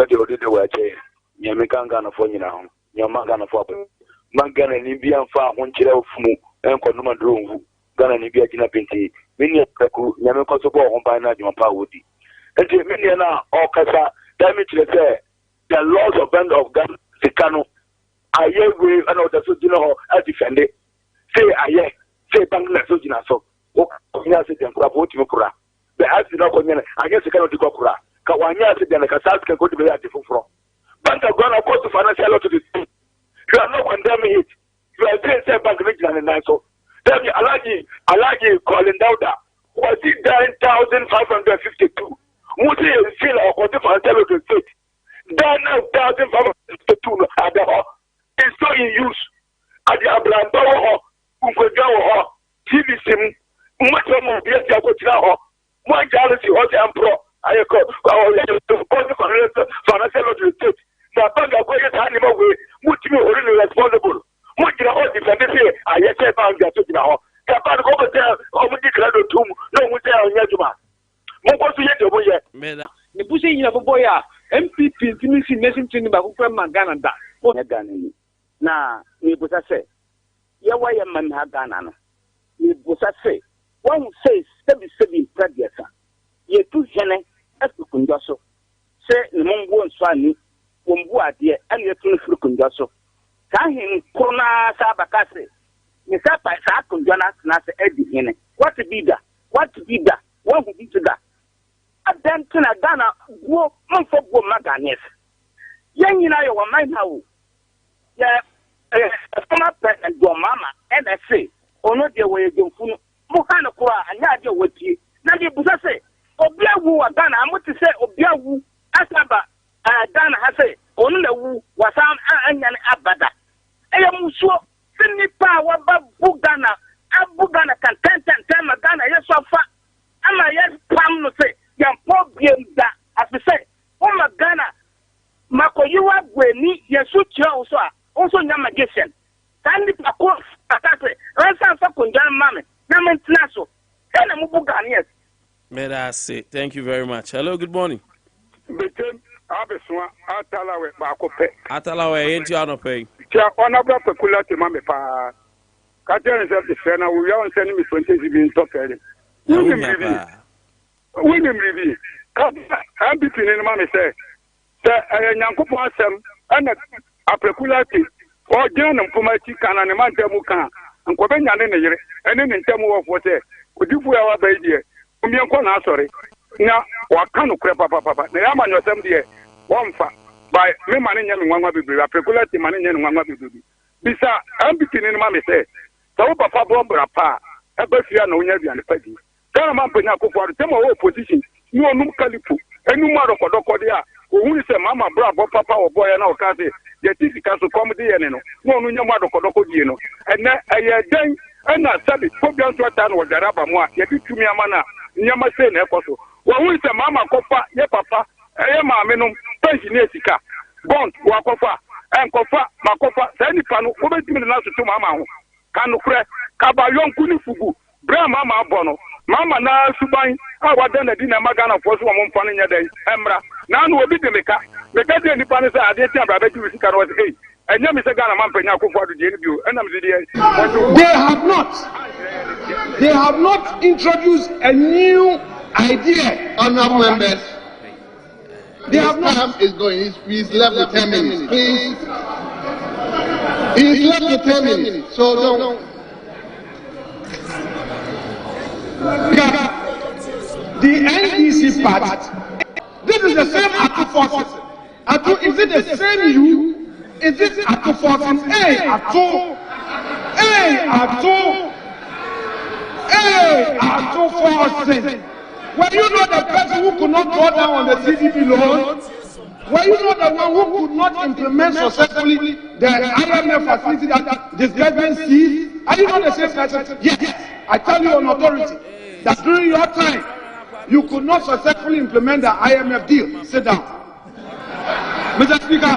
they did the work. Yamikanga for you now. Yamanga for Mangana Nibian far one chill of Fu and Konuma Drum, Gana Nibia Gina Pinti, many Yamako support on by Najma Pawudi. And the Miniana or Casa, damage the laws of Band of Gun, Sikano. I hear with another Sujino as defended. Say, I say, Bangla Sujina so. Oh, Yasi and Krapotimukura. The Asina Konya, I guess you cannot do Kokura. Kawanya said, and the Kasas can go to be at the front. Bank of Ghana cost to financial law to the state. You are not condemning it. You are saying bank regional and so. Tell me, Alagi calling Dauda. Was it 9,552? Musi is still a quarter financial law to the state. 9,552 at the hall. It's still in use. At the Ablanto, Unkojawa, TV sim, much more BS Yakotina, one jealousy was the emperor. I call financial law to the state. The bank of Ghana animal way, which you are responsible. What you are defending here, I say bank that you know. The bank over there, over the credit to country ba ko ma Ghana da o ya Ghana ni na ni busa se ya wa ya man ha Ghana no ni busa se one says 77 pradiasa ye tu jene afukunjo so se ni mongo nso ani wombu ade ani ye tu fukunjo so ka hin korona sa bakase ni sa pa sa kunjo na se edi hene what be that what would be to that then tuna Ghana go on for go maganes yen yina yo man how yeah former president do mama NSA ono de we gemfunu mo kan ko anya de wati na de busa se obi awu wa Ghana amuti se obi awu asaba Ghana ha se ono na wu wasam anya ne abada eya musuo sinni pa wa babu Ghana abu Ghana kan ten ma Ghana yesofa ama yes pam no se yan problem da afise o ma Ghana makoyiwa gweni yesu chia also nyama gesen kandi pako atase ransa fa kunjan mame na mentina so ena mubu Ghanaians. May I say thank you very much. Hello, good morning. Betem abeswa atalawe ba ko pe atalawe enti anope chia onabra peculiar mame pa ka tell self defend na we are sending me 20 bin top here we dem revi ka ambiti ni mame say nyankopon asem ana aprekulati o gina mpomati kana ne mantemu kan nkobe nyane ne yire ene ne ntemu wo fo se odifu ya wa baidie omienko na asore na waka no kure papa na ya manyo sem de wonfa by me mane nya me nwanwa bebre aprekulati mane nya nwanwa bebre bisa ambiti ni mame say so papa bombra pa ebe fia na onya bia ne padi kana mampenya akofo ado temo wo opposition ni onum kalipu enum adokodoko de a ohun se mama bra bo papa oboy na o ka se ye tifika so kom de ye ne no onu nyam adokodoko die no ene eye den na sabi ko bia nso ata no dara ba mu a ye bitumi amana nyama se na ekoso ohun se mama kofa ye papa eye maame no pension ne sika bond wa kofa enkofa makofa se nipa no wo betimi na so to mama ho kanu kure kabayonku ni fugu bra mama abono mama na suban awada na di na magana foso wo mfa no nya den emra na no obi de meka de nipa ne sa ade ti abra be ti sika no say enya mi se Ghana man panya akofo ado je ni bio ena mi de they have not introduced a new idea. Honorable members, they have not. Is going. He's left with 10 minutes, please. He's left with 10 minutes, so don't. The NDC part, this is the same Atu forces. Is it the same you? Is it Atu forces? Hey, Atu forces. Were you not the person who could not draw down on the CDB loan? Were you not the one who could not implement successfully the IMF facility that this government sees? Are you not the same person? Yes. I tell you on authority that during your time, you could not successfully implement the IMF deal. Sit down. Mr. Speaker,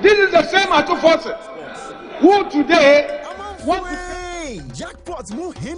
this is the same Atu forces who today want to... Jackpot, move in.